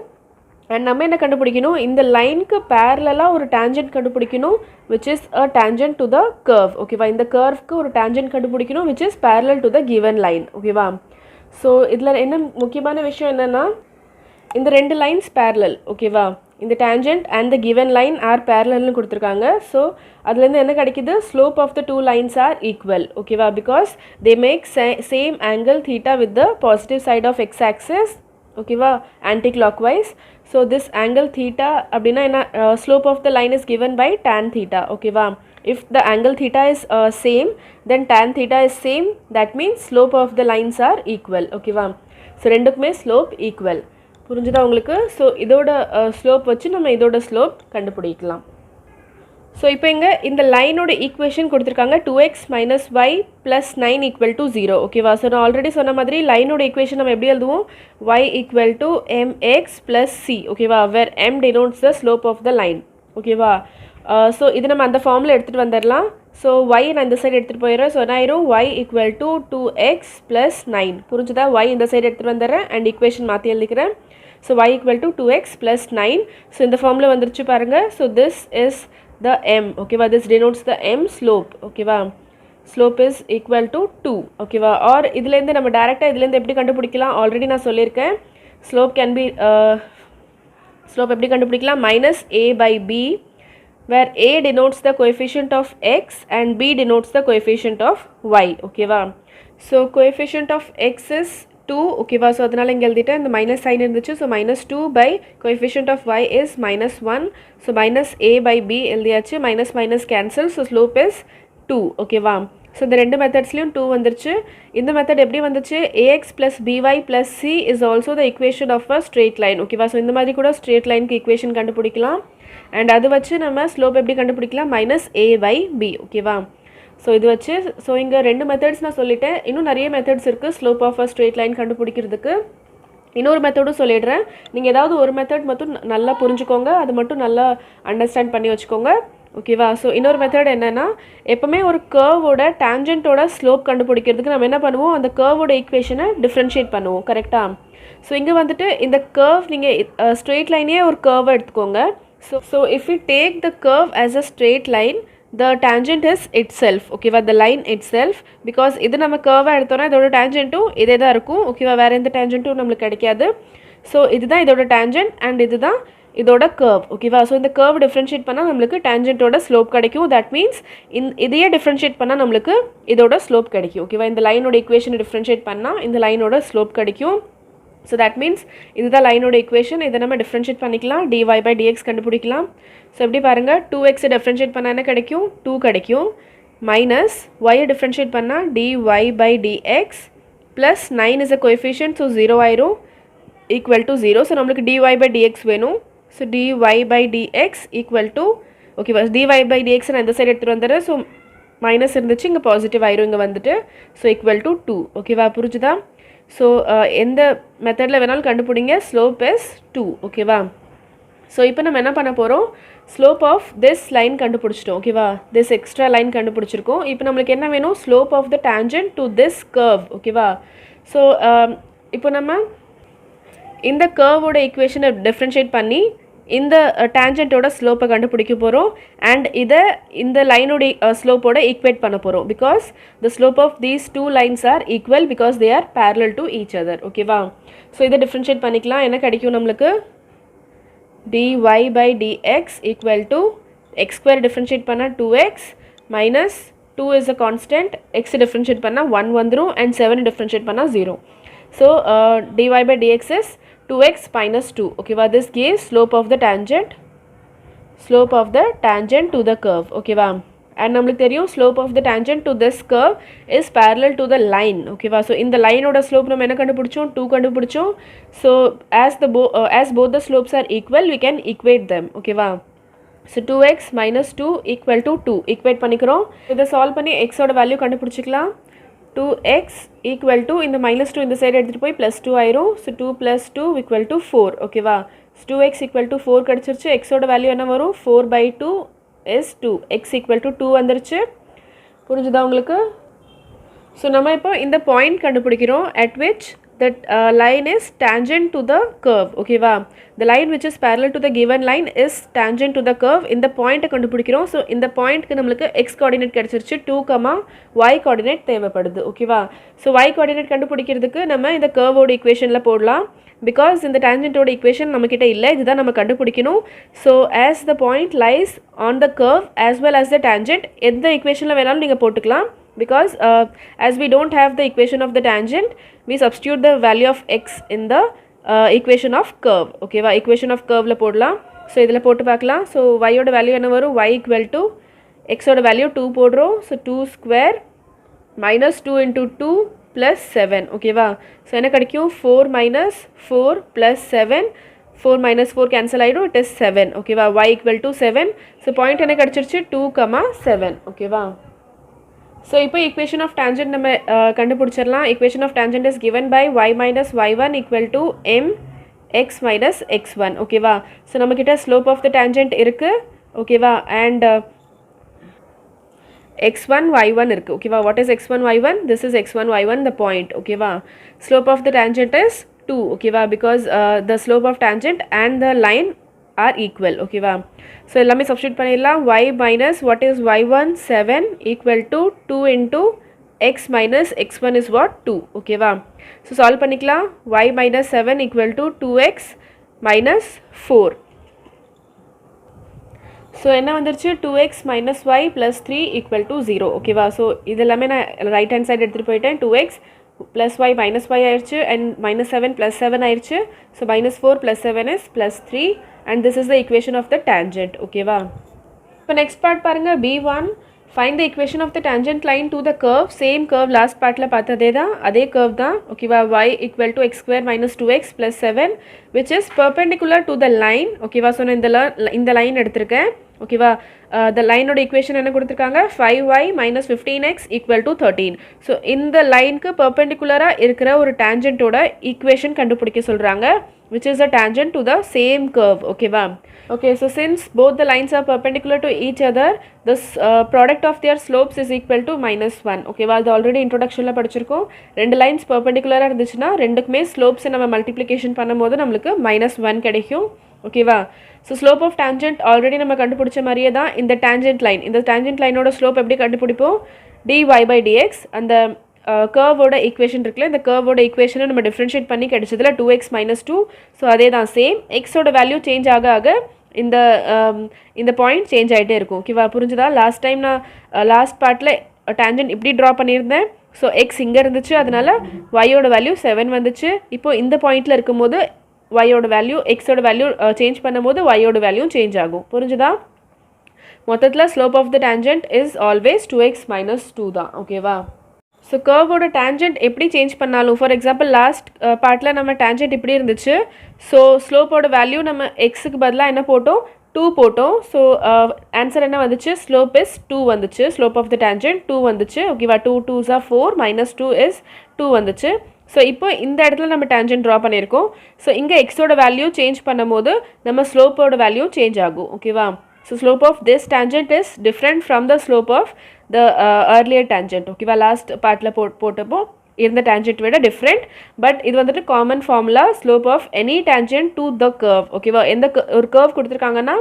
அண்ட் நம்ம என்ன கண்டுபிடிக்கணும் இந்த லைனுக்கு பேரலாக ஒரு டேஞ்சன்ட் கண்டுபிடிக்கணும் which is a tangent to the curve ஓகேவா. இந்த கர்வ்க்கு ஒரு டேஞ்சன்ட் கண்டுபிடிக்கணும் which is parallel to the given line ஓகேவா. ஸோ இதில் என்ன முக்கியமான விஷயம் என்னென்னா இந்த ரெண்டு லைன்ஸ் parallel ஓகேவா. இந்த tangent and the given line are parallelனு கொடுத்துருக்காங்க. ஸோ அதுலேருந்து என்ன கிடைக்கிது slope of the two lines are equal ஓகேவா because they make same angle theta with the positive side of x axis ஓகேவா anti-clockwise. So this angle theta அப்படின்னா என்ன slope of the line is given by tan theta ஓகேவா. if the angle theta is same, then tan theta is same, that means slope of the lines are equal. ஓகேவா? So ரெண்டுக்குமே slope equal. புரிஞ்சுதா உங்களுக்கு? So இதோட slope வச்சு நம்ம இதோட slope கண்டுபிடிக்கலாம். ஸோ இப்போ இங்கே இந்த லைனோட ஈக்குவேஷன் கொடுத்துருக்காங்க 2x minus y plus 9 equal to 0. ஓகேவா? ஸோ நான் ஆல்ரெடி சொன்ன மாதிரி லைனோட ஈக்குவேஷன் நம்ம எப்படி எழுதுவோம்? y equal to mx plus c. ஓகேவா? where m denotes the slope of the line. ஓகேவா? ஸோ இது நம்ம அந்த ஃபார்மில் எடுத்துகிட்டு வந்துடலாம். ஸோ y நான் இந்த சைடு எடுத்துகிட்டு போயிடுறேன். ஸோ என்ன ஆயிரும்? y equal to 2x plus 9. புரிஞ்சுதா? y இந்த சைடு எடுத்துகிட்டு வந்துடுறேன் அண்ட் ஈக்குவேஷன் மாற்றி எழுதிக்கிறேன். So y equal to 2x plus 9. So இந்த ஃபார்மில் வந்துருச்சு பாருங்கள். So this is the m. ஓகேவா? this denotes the m slope. ஓகேவா? slope is equal to 2. ஓகேவா? or இதுலேருந்து நம்ம டேரெக்டாக இதுலேருந்து எப்படி கண்டுபிடிக்கலாம்? ஆல்ரெடி நான் சொல்லியிருக்கேன். slope can be slope எப்படி கண்டுபிடிக்கலாம்? minus a by b, where a denotes the coefficient of x and b denotes the coefficient of y. ஓகேவா? so coefficient of x is 2. ஓகேவா? ஸோ அதனால் இங்கே எழுதிட்டேன். இந்த மைனஸ் சைன் இருந்துச்சு. So -2 by coefficient of y is -1. So minus a by b எழுதியாச்சு. Minus minus cancel. So slope is 2. ஓகேவா? So இந்த ரெண்டு மெத்தட்ஸ்லையும் 2 வந்துருச்சு. இந்த மெத்தட் எப்படி வந்துச்சு? ax plus by plus c is also the equation of a straight line. ஓகேவா? So இந்த மாதிரி கூட ஸ்ட்ரெயிட் லைனுக்கு ஈக்குவேஷன் கண்டுபிடிக்கலாம். அண்ட் அது வச்சு நம்ம ஸ்லோப் எப்படி கண்டுபிடிக்கலாம்? -a by b. ஓகேவா? ஸோ இது வச்சு ஸோ இங்கே ரெண்டு மெத்தட்ஸ் நான் சொல்லிட்டேன். இன்னும் நிறைய மெத்தட்ஸ் இருக்குது slope of a straight line கண்டுபிடிக்கிறதுக்கு. இன்னொரு மெத்தடும் சொல்லிடுறேன். நீங்கள் ஏதாவது ஒரு மெத்தட் மட்டும் நல்லா புரிஞ்சுக்கோங்க, அது மட்டும் நல்லா அண்டர்ஸ்டாண்ட் பண்ணி வச்சுக்கோங்க. ஓகேவா? ஸோ இன்னொரு மெத்தட் என்னென்னா, எப்போவுமே ஒரு கர்வோட டேஞ்சன்ட்டோட ஸ்லோப் கண்டுபிடிக்கிறதுக்கு நம்ம என்ன பண்ணுவோம்? அந்த கர்வோட ஈக்குவேஷனை டிஃப்ரென்ஷியேட் பண்ணுவோம். கரெக்டாக? ஸோ இங்கே வந்துட்டு இந்த கர்வ் நீங்கள் ஸ்ட்ரெயிட் லைனே ஒரு கர்வை எடுத்துக்கோங்க. So if you take the curve as a straight line, the tangent is itself. ஓகேவா? the line itself, because இது நம்ம கர்வாக எடுத்தோன்னா இதோட டேஞ்சன்ட்டும் இதே தான் இருக்கும். ஓகேவா? வேறு எந்த டேஞ்சன்ட்டும் நம்மளுக்கு கிடைக்காது. ஸோ இதுதான் இதோட டேஞ்சன்ட் அண்ட் இதுதான் இதோட கர்வ். ஓகேவா? ஸோ இந்த கர்வ் டிஃப்ரென்ஷியேட் பண்ணால் நம்மளுக்கு டேஞ்சன்ட்டோட ஸ்லோப் கிடைக்கும். தட் மீன்ஸ் இதையே டிஃப்ரென்ஷியேட் பண்ணால் நம்மளுக்கு இதோட ஸ்லோப் கிடைக்கும். ஓகேவா? இந்த லைனோட ஈக்குவேஷனை டிஃப்ரென்ஷியேட் பண்ணால் இந்த லைனோட ஸ்லோப் கிடைக்கும். ஸோ தட் மீன்ஸ் இதுதான் லைனோட ஈக்குவேஷன். இதை நம்ம டிஃப்ரென்ஷியேட் பண்ணிக்கலாம். dy by dx கண்டுபிடிக்கலாம். ஸோ எப்படி பாருங்கள்? 2x டிஃப்ரென்ஷியேட் பண்ணால் என்ன கிடைக்கும்? 2 கிடைக்கும். மைனஸ் y டிஃப்ரென்ஷியேட் பண்ணால் dy by dx plus 9 is a coefficient. So 0 ஆயிரும். Equal to 0. ஸோ நம்மளுக்கு dy by dx வேணும். So dy by dx equal to ஓகேவா? dy by dx நான் இந்த சைடு எடுத்துகிட்டு வந்துடுறேன். ஸோ மைனஸ் இருந்துச்சு, இங்கே பாசிட்டிவ் ஆயிரும் இங்கே வந்துட்டு. So equal to 2. ஓகேவா? புரிஞ்சுதா? ஸோ எந்த மெத்தடில் வேணாலும் கண்டுபிடிங்க. Slope is 2. ஓகேவா? ஸோ இப்போ நம்ம என்ன பண்ண போகிறோம்? ஸ்லோப் ஆஃப் திஸ் லைன் கண்டுபிடிச்சிட்டோம். ஓகேவா? திஸ் எக்ஸ்ட்ரா லைன் கண்டுபிடிச்சிருக்கோம். இப்போ நம்மளுக்கு என்ன வேணும்? Slope of the tangent to this curve. ஓகேவா? ஸோ இப்போ நம்ம இந்த கர்வோட ஈக்குவேஷனை டிஃப்ரென்ஷியேட் பண்ணி இந்த டேஞ்சன்ட்டோட ஸ்லோப்பை கண்டுபிடிக்க போகிறோம். அண்ட் இதை இந்த லைனோட ஸ்லோப்போட ஈக்குவேட் பண்ண போகிறோம். Because the slope of these two lines are equal because they are parallel to each other. ஓகேவா? ஸோ இதை டிஃப்ரென்ஷியேட் பண்ணிக்கலாம். என்ன கிடைக்கும் நம்மளுக்கு? dy by dx equal to x square differentiate பண்ணால் 2x minus 2 is a constant, x differentiate பண்ணால் 1 வந்துடும் and 7 differentiate பண்ணால் 0. So dy by dx is 2x minus 2. ஓகேவா? this gives slope of the tangent to the curve. ஓகேவா? and நம்மளுக்கு தெரியும் slope of the tangent to this curve is parallel to the line. ஓகேவா? So இந்த லைனோட slope நம்ம என்ன கண்டுபிடிச்சோம்? 2 கண்டுபிடிச்சோம். So as both the slopes are equal, we can equate them. ஓகேவா? So 2x minus 2 equal to 2 equate பண்ணிக்கிறோம். இதை solve பண்ணி எக்ஸோட வேல்யூ கண்டுபிடிச்சிக்கலாம். 2x equal to இந்த -2 இந்த சைடு எடுத்துகிட்டு போய் +2 ஆயிரும். So 2 + 2 equal to 4. ஓகேவா? 2x equal to 4 கிடச்சிருச்சு. எக்ஸோட வேல்யூ என்ன வரும்? 4/2 is 2. x equal to 2 வந்துருச்சு. புரிஞ்சுதா உங்களுக்கு? ஸோ நம்ம இப்போ இந்த பாயிண்ட் கண்டுபிடிக்கிறோம் at which that line is tangent to the curve. ஓகேவா? the line which is parallel to the given line is tangent to the curve. இந்த பாயிண்ட்டை கண்டுபிடிக்கிறோம். ஸோ இந்த பாயிண்ட்க்கு நம்மளுக்கு x கோஆர்டினேட் கிடச்சிருச்சு. 2, y கோஆர்டினேட் தேவைப்படுது. ஓகேவா? ஸோ y கோஆர்டினேட் கண்டுபிடிக்கிறதுக்கு நம்ம இந்த கர்வோட ஈக்குவேஷனில் போடலாம். பிகாஸ் இந்த டேஞ்சன்ட்டோட ஈக்குவேஷன் நம்மக்கிட்ட இல்லை. இதுதான் நம்ம கண்டுபிடிக்கணும். So as the point lies on the curve as well as the tangent, எந்த ஈக்குவேஷனில் வேணாலும் நீங்கள் போட்டுக்கலாம். because as we don't have the equation of the tangent, we substitute the value of x in the equation of curve. ஓகேவா? equation of curveல போடலாம். So இதில் போட்டு பார்க்கலாம். ஸோ y ஓட வேல்யூ என்ன வரும்? y equal to எக்ஸோட வேல்யூ 2 போடுறோம். So 2 square minus 2 into 2 plus 7 ஓகேவா. ஸோ என்ன கிடைக்கும் 4 மைனஸ் 4 ப்ளஸ் 7 4 minus 4 cancel ஆயிடும். it is 7 ஓகேவா. y equal to 7. So point என்ன கிடச்சிருச்சு 2,7 ஓகேவா. ஸோ இப்போ equation of tangent நம்ம கண்டுபிடிச்சிடலாம். equation of tangent is given by y minus y1 equal to m x minus x1 ஓகேவா. ஸோ நம்மக்கிட்ட slope of the tangent இருக்கு ஓகேவா. and x1 y1 இருக்கு ஓகேவா. what is x1 y1? this is x1 y1 the point ஓகேவா. slope of the tangent is 2 ஓகேவா. because the slope of tangent and the line are equal ஓகேவா. So எல்லாமே substitute பண்ணிடலாம். y minus what is y1 7 equal to 2 into x minus x1 is what 2 ஓகேவா. So solve பண்ணிக்கலாம். y minus 7 equal to 2x minus 4. So என்ன வந்துருச்சு 2x minus y plus 3 equal to 0 ஓகேவா. So இது எல்லாமே நான் ரைட் ஹேண்ட் சைடு எடுத்துகிட்டு போயிட்டேன். 2x plus y minus y ஆயிடுச்சு and minus 7 plus 7 ஆயிடுச்சு. So minus 4 plus 7 is plus 3 and this is the equation of the tangent ஓகேவா. இப்போ நெக்ஸ்ட் பார்ட் பாருங்கள் B1. find the equation of the tangent line to the curve. Same curve last பார்ட்டில் பார்த்ததே தான், அதே curve தான் ஓகேவா. y equal to x square minus 2x plus 7 which is perpendicular to the line ஓகேவா. So நான் இந்த லைன் எடுத்திருக்கேன் ஓகேவா. the லைனோட ஈக்குவேஷன் என்ன கொடுத்துருக்காங்க 5y minus 15x equal to 13. So இந்த லைனுக்கு பர்பெண்டிகுலராக இருக்கிற ஒரு டேஞ்சன்ட்டோட ஈக்குவேஷன் கண்டுபிடிக்க சொல்கிறாங்க which is the tangent to the same curve ஓகேவா. okay so since both the lines are perpendicular to each other this product of their slopes is equal to -1 ஓகேவா. அது already இன்ட்ரோடக்ஷனில் படிச்சிருக்கோம். ரெண்டு லைன்ஸ் பர்பெண்டிகுலராக இருந்துச்சுன்னா ரெண்டுக்குமே ஸ்லோப்ஸை நம்ம மல்டிப்ளிகேஷன் பண்ணும்போது நம்மளுக்கு -1 கிடைக்கும் ஓகேவா. So slope of tangent already நம்ம கண்டுபிடிச்ச மாதிரியே தான் இந்த டேஞ்சன்ட் லைன். இந்த டேஞ்சன்ட் லைனோட ஸ்லோப் எப்படி கண்டுபிடிப்போம் dy by dx. அந்த கர்வோட ஈக்குவேஷன் இருக்குல்ல, இந்த கர்வோட ஈக்குவேஷனை நம்ம டிஃப்ரென்ஷியேட் பண்ணி கிடைச்சதுல 2x minus 2. ஸோ அதே தான் சேம். எக்ஸோட வேல்யூ சேஞ்ச் ஆக ஆக இந்த பாயிண்ட் சேஞ்ச் ஆகிட்டே இருக்கும் ஓகேவா. புரிஞ்சுதா? லாஸ்ட் டைம் நான் லாஸ்ட் பார்ட்டில் டேஞ்சன்ட் இப்படி ட்ரா பண்ணியிருந்தேன். ஸோ எக்ஸ் இங்கே இருந்துச்சு, அதனால ஒய்யோட வேல்யூ 7 வந்துச்சு. இப்போது இந்த பாயிண்டில் இருக்கும்போது ஒய்யோட வேல்யூ எக்ஸோட வேல்யூ சேஞ்ச் பண்ணும்போது ஒய்யோட வேல்யூ சேஞ்ச் ஆகும். புரிஞ்சுதா? மொத்தத்தில் slope of the tangent is always 2x minus 2 தான் ஓகேவா. ஸோ கர்வோட டேஞ்சன்ட் எப்படி சேஞ்ச் பண்ணாலும், ஃபார் எக்ஸாம்பிள் லாஸ்ட் பார்ட்டில் நம்ம டேஞ்சன்ட் இப்படி இருந்துச்சு. ஸோ ஸ்லோப்போட வேல்யூ நம்ம எக்ஸுக்கு பதிலாக என்ன போட்டோம் 2 போட்டோம். ஸோ ஆன்சர் என்ன வந்துச்சு ஸ்லோப் இஸ் 2 வந்துச்சு. ஸ்லோப் ஆஃப் த டேஞ்சன்ட் 2 வந்துச்சு ஓகேவா. 2 2s are 4 minus 2 is 2 வந்துச்சு. ஸோ இப்போ இந்த இடத்துல நம்ம டேஞ்சன்ட் ட்ரா பண்ணியிருக்கோம். ஸோ இங்கே எக்ஸோட வேல்யூ சேஞ்ச் பண்ணும்போது நம்ம ஸ்லோப்போட வேல்யூ சேஞ்ச் ஆகும் ஓகேவா. So slope of this tangent is different from the slope of the earlier tangent ஓகேவா. லாஸ்ட் பார்ட்டில் போட்டப்போ இருந்த டேஞ்சன்ட் விட டிஃப்ரெண்ட். பட் இது வந்துட்டு common formula slope of any tangent to the curve ஓகேவா. ஒரு கர்வ் கொடுத்துருக்காங்கன்னா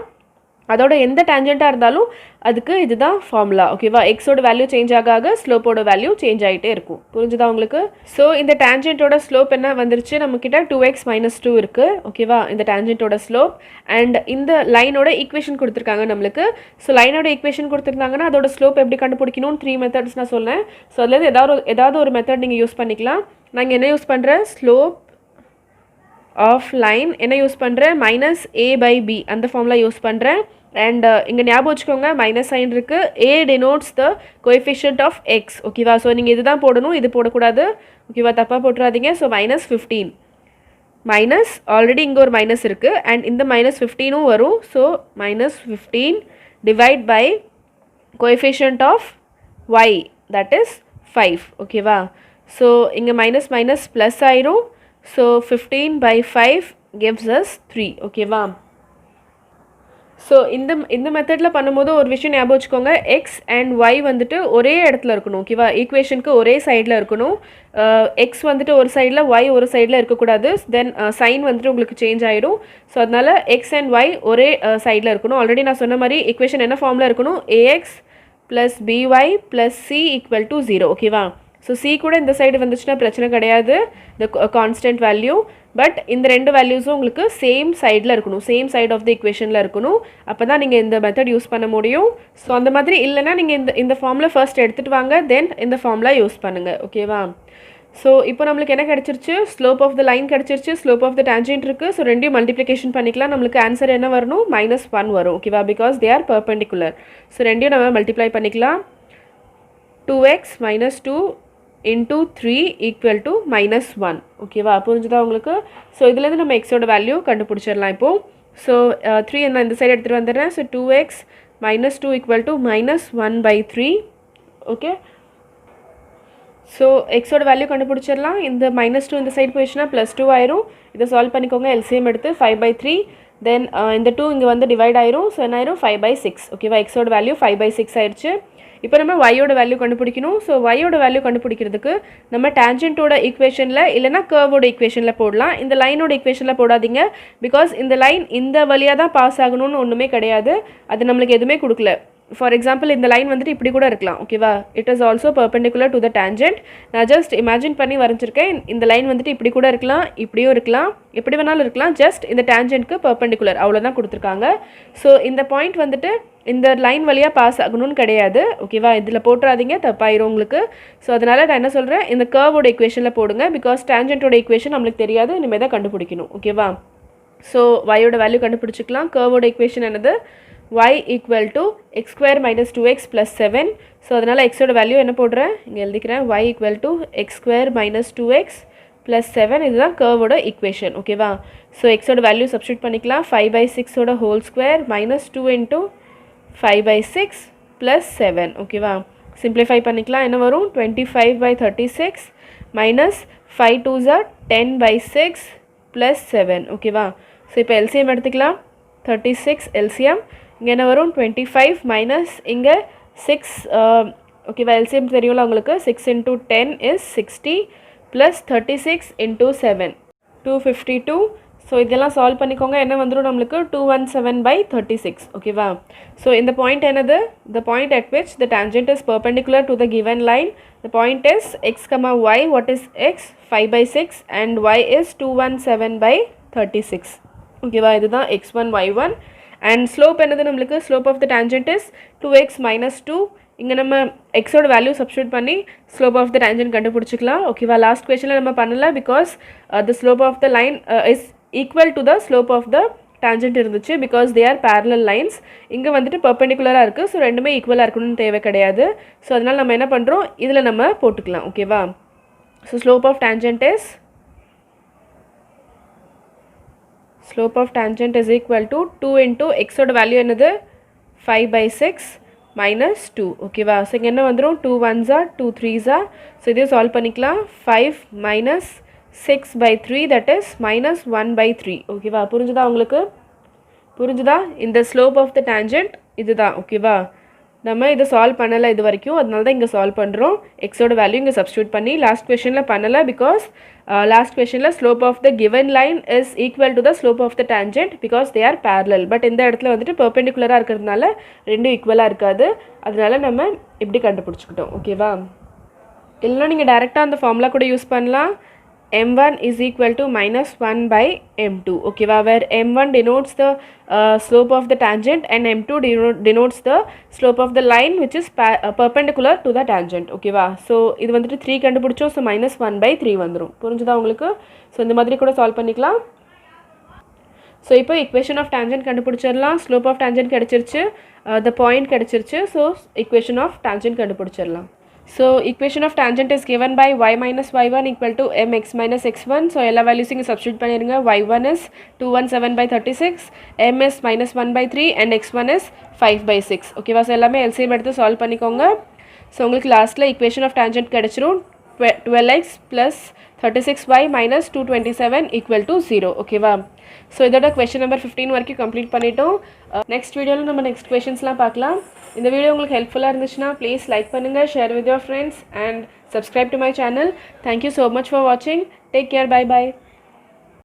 அதோட எந்த டேஞ்சண்ட்டாக இருந்தாலும் அதுக்கு இதுதான் ஃபார்முலா ஓகேவா. எக்ஸோட வேல்யூ சேஞ்ச் ஆக ஆக ஸ்லோப்போட வேல்யூ சேஞ்ச் ஆகிட்டே இருக்கும். புரிஞ்சுதா உங்களுக்கு? ஸோ இந்த டேஞ்சண்ட்டோட ஸ்லோப் என்ன வந்துருச்சு நம்மக்கிட்ட 2x minus 2 இருக்குது ஓகேவா. இந்த டேஞ்சண்ட்டோட ஸ்லோப் அண்ட் இந்த லைனோட ஈக்குவேஷன் கொடுத்துருக்காங்க நம்மளுக்கு. ஸோ லைனோட ஈக்குவேஷன் கொடுத்துருந்தாங்கன்னா அதோட ஸ்லோப் எப்படி கண்டுபிடிக்கணும்னு 3 மெத்தட்ஸ் நான் சொன்னேன். ஸோ அதுலேருந்து ஏதாவது ஒரு மெத்தட் நீங்கள் யூஸ் பண்ணிக்கலாம். நான் என்ன யூஸ் பண்ணுறேன் ஸ்லோப் ஆஃப் லைன் என்ன யூஸ் பண்ணுறேன் -a/b அந்த ஃபார்முலா யூஸ் பண்ணுறேன். அண்ட் இங்கே ஞாபகம் வச்சுக்கோங்க மைனஸ் சைன் இருக்குது. a denotes the coefficient of x ஓகேவா. ஸோ நீங்கள் இதுதான் போடணும், இது போடக்கூடாது ஓகேவா. தப்பாக போட்டுறாதீங்க. ஸோ -15 மைனஸ் ஆல்ரெடி இங்கே ஒரு மைனஸ் இருக்குது அண்ட் இந்த -15 வரும். So -15 divide by coefficient of y that is 5 ஓகேவா. ஸோ இங்கே மைனஸ் மைனஸ் ப்ளஸ் ஆயிரும். ஸோ 15 by 5 gives us 3 ஓகேவா. ஸோ இந்த மெத்தடில் பண்ணும்போது ஒரு விஷயம் ஞாபகம் வச்சுக்கோங்க, எக்ஸ் அண்ட் ஒய் வந்துட்டு ஒரே இடத்துல இருக்கணும் ஓகேவா. ஈக்குவேஷனுக்கு ஒரே சைடில் இருக்கணும். எக்ஸ் வந்துட்டு ஒரு சைடில் ஒய் ஒரு சைடில் இருக்கக்கூடாது. தென் சைன் வந்துட்டு உங்களுக்கு சேஞ்ச் ஆகிடும். ஸோ அதனால் எக்ஸ் அண்ட் ஒய் ஒரே சைடில் இருக்கணும். ஆல்ரெடி நான் சொன்ன மாதிரி ஈக்குவேஷன் என்ன ஃபார்மில் இருக்கணும் ax + by + c = 0 ஓகேவா. ஸோ சி கூட இந்த சைடு வந்துச்சுன்னா பிரச்சனை கிடையாது, த கான்ஸ்டன்ட் வேல்யூ. பட் இந்த ரெண்டு வேல்யூஸும் உங்களுக்கு சேம் சைடில் இருக்கணும், சேம் சைட் ஆஃப் த இக்குவேஷனில் இருக்கணும். அப்போ தான் நீங்கள் இந்த மெத்தட் யூஸ் பண்ண முடியும். ஸோ அந்த மாதிரி இல்லைனா நீங்கள் இந்த ஃபார்மில் ஃபர்ஸ்ட் எடுத்துகிட்டு வாங்க, தென் இந்த ஃபார்முலா யூஸ் பண்ணுங்கள் ஓகேவா. ஸோ இப்போ நம்மளுக்கு என்ன கிடச்சிருச்சு, ஸ்லோப் ஆஃப் த லைன் கிடச்சிருச்சு, ஸ்லோப் ஆஃப் த டேஞ்சென்ட் இருக்குது. ஸோ ரெண்டையும் மல்டிப்ளிகேஷன் பண்ணிக்கலாம். நம்மளுக்கு ஆன்சர் என்ன வரணும், -1 வரும். ஓகேவா, because they R perpendicular. So ரெண்டையும் நம்ம மல்டிப்ளை பண்ணிக்கலாம். 2x - 2 × 3 = -1. ஓகேவா, புரிஞ்சுதா உங்களுக்கு? ஸோ இதுலேருந்து நம்ம எக்ஸோட வேல்யூ கண்டுபிடிச்சிடலாம் இப்போது. ஸோ 3 நான் இந்த சைடு எடுத்துகிட்டு வந்துடுறேன். So 2x - 2 = -1/3. ஓகே, ஸோ எக்ஸோட வேல்யூ கண்டுபிடிச்சிடலாம். இந்த -2 இந்த சைடு போயிடுச்சுன்னா +2 ஆயிரும். இதை சால்வ் பண்ணிக்கோங்க. எல்சிஎம் எடுத்து 5/3. தென் இந்த 2 இங்கே வந்து டிவைட் ஆயிரும். ஸோ என்ன ஆயிரும், 5/6. ஓகேவா, எக்ஸோட வேல்யூ 5/6 ஆயிடுச்சு. இப்போ நம்ம ஒய்யோட வேல்யூ கண்டுபிடிக்கணும். ஸோ ஒய்யோட வேல்யூ கண்டுபிடிக்கிறதுக்கு நம்ம டேஞ்சென்ட்டோட ஈக்குவேஷனில் இல்லைனா கர்வோட ஈக்குவேஷனில் போடலாம். இந்த லைனோட ஈக்குவேஷனில் போடாதீங்க. பிகாஸ் இந்த லைன் இந்த வழியாக தான் பாஸ் ஆகணும்னு ஒன்றுமே கிடையாது. அது நம்மளுக்கு எதுவுமே கொடுக்கல. ஃபார் எக்ஸாம்பிள் இந்த லைன் வந்துட்டு இப்படி கூட இருக்கலாம். ஓகேவா, it is also perpendicular to the tangent. நான் ஜஸ்ட் இமேஜின் பண்ணி வரைஞ்சிருக்கேன். இந்த லைன் வந்துட்டு இப்படி கூட இருக்கலாம், இப்படியும் இருக்கலாம், எப்படி வேணாலும் இருக்கலாம். ஜஸ்ட் இந்த டேஞ்சென்ட்க்கு பெர்பெண்டிகுலர் அவ்வளோதான் கொடுத்துருக்காங்க. ஸோ இந்த பாயிண்ட் வந்துட்டு இந்த லைன் வழியாக பாஸ் ஆகணும்னு கிடையாது. ஓகேவா, இதில் போட்டுறாதீங்க, தப்பாயிரும் உங்களுக்கு. ஸோ அதனால் நான் என்ன சொல்கிறேன், இந்த கர்வோட ஈக்குவேஷனில் போடுங்க. பிகாஸ் டேஞ்சென்ட்டோட ஈக்குவேஷன் நம்மளுக்கு தெரியாது, இனிமேல் தான் கண்டுபிடிக்கணும். ஓகேவா, ஸோ ஒய்யோட வேல்யூ கண்டுபிடிச்சிக்கலாம். கர்வோட ஈக்குவேஷன் என்னது, y = x² - 2x + 7. ஸோ அதனால் எக்ஸோட வேல்யூ என்ன போடுறேன், இங்கே எழுதிக்கிறேன். y = x² - 2x + 7. இதுதான் கர்வோட ஈக்குவேஷன். ஓகேவா, ஸோ எக்ஸோட வேல்யூ சப்ஸ்டியூட் பண்ணிக்கலாம். 5/6 ஹோல் ஸ்கொயர் -2 × 5/6 + 7. ஓகேவா, சிம்பிளிஃபை பண்ணிக்கலாம். என்ன வரும், 25/36 - 5 2s are 10/6 + 7. ஓகேவா, ஸோ இப்போ எல்சிஎம் எடுத்துக்கலாம். 36 எல்சிஎம். இங்கே என்ன வரும், 25 - இங்கே 6. ஓகேவா, எல்சிஎம் தெரியும்ல உங்களுக்கு. 6 × 10 is 60 + 36 × 7 252. ஸோ இதெல்லாம் சால்வ் பண்ணிக்கோங்க. என்ன வந்துடும் நம்மளுக்கு, 217/36. ஓகேவா, ஸோ இந்த பாயிண்ட் என்னது, the point at which the tangent is perpendicular to the given line. The point is x, y. What is x, 5/6, and y is 217/36. ஓகேவா, இதுதான் x1 y1. அண்ட் ஸ்லோப் என்னது நம்மளுக்கு, slope of the tangent is 2x - 2. இங்கே நம்ம எக்ஸோட value substitute பண்ணி slope of the tangent கண்டுபிடிச்சிக்கலாம். ஓகேவா, லாஸ்ட் கொஸ்டினில் நம்ம பண்ணல. Because the slope of the line is equal to the slope of the tangent இருந்துச்சு. Because they are parallel lines. இங்கே வந்துட்டு பெர்பெண்டிகுலராக இருக்குது. ஸோ ரெண்டுமே ஈக்குவலாக இருக்கணும்னு தேவை கிடையாது. ஸோ அதனால் நம்ம என்ன பண்ணுறோம், இதில் நம்ம போட்டுக்கலாம். ஓகேவா, so slope of tangent is equal to 2 × எக்ஸோட வேல்யூ என்னது, 5/6 - 2. ஓகேவா, ஸோ இங்கே என்ன வந்துடும், 2 1s are 2 3s are. So இதையும் சால்வ் பண்ணிக்கலாம். 5 - 6/3 that is -1/3. ஓகேவா, புரிஞ்சுதா உங்களுக்கு, புரிஞ்சுதா? இந்த ஸ்லோப் ஆஃப் த டேஞ்சென்ட் இதுதான். ஓகேவா, நம்ம இதை சால்வ் பண்ணலை இது வரைக்கும், அதனால தான் இங்கே சால்வ் பண்ணுறோம். எக்ஸோட வேல்யூ இங்கே சப்ஸ்டியூட் பண்ணி. லாஸ்ட் கொஷனில் பண்ணலை. பிகாஸ் லாஸ்ட் கொஷனில் slope of the given line is equal to the slope of the tangent. Because they are parallel. But இந்த இடத்துல வந்துட்டு பெர்பெண்டிகுலராக இருக்கிறதுனால ரெண்டும் ஈக்குவலாக இருக்காது. அதனால நம்ம இப்படி கண்டுபிடிச்சிக்கிட்டோம். ஓகேவா, இல்லைனா நீங்கள் டேரெக்டாக அந்த ஃபார்முலா கூட யூஸ் பண்ணலாம். m1 is equal to -1/m2. ஓகேவா, where m1 denotes the slope of the tangent and m2 denotes the slope of the line which is perpendicular to the tangent. ஓகேவா, ஸோ இது வந்துட்டு 3 கண்டுபிடிச்சோம். ஸோ -1/3 வந்துடும். புரிஞ்சுதா உங்களுக்கு? ஸோ இந்த மாதிரி கூட சால்வ் பண்ணிக்கலாம். ஸோ இப்போ equation of tangent கண்டுபிடிச்சிடலாம். slope of tangent கிடச்சிருச்சு, the point கிடச்சிருச்சு. ஸோ equation of tangent கண்டுபிடிச்சிடலாம். So equation of tangent is given by y - y1 equal to mx - x1. So எல்லா வேல்யூஸும் இங்கே சப்ஸ்டியூட் பண்ணிடுங்க. y1 is 217/36, m is -1/3 and x1 is 5/6. ஓகேவா, so எல்லாமே LCM எடுத்து solve பண்ணிக்கோங்க. So உங்களுக்கு லாஸ்ட்டில் equation of tangent கிடச்சிரும். 12x + 36y - 227 = 0. ஓகேவா, ஸோ இதோட கொஸ்டின் நம்பர் 15 வரைக்கும் கம்ப்ளீட் பண்ணிட்டோம். நெக்ஸ்ட் வீடியோவில் நம்ம நெக்ஸ்ட் கொஷின்ஸ்லாம் பார்க்கலாம். இந்த வீடியோ உங்களுக்கு ஹெல்ப்ஃபுல்லாக இருந்துச்சுன்னா ப்ளீஸ் லைக் பண்ணுங்கள், share with your friends and subscribe to my channel. Thank you so much for watching. Take care. Bye bye.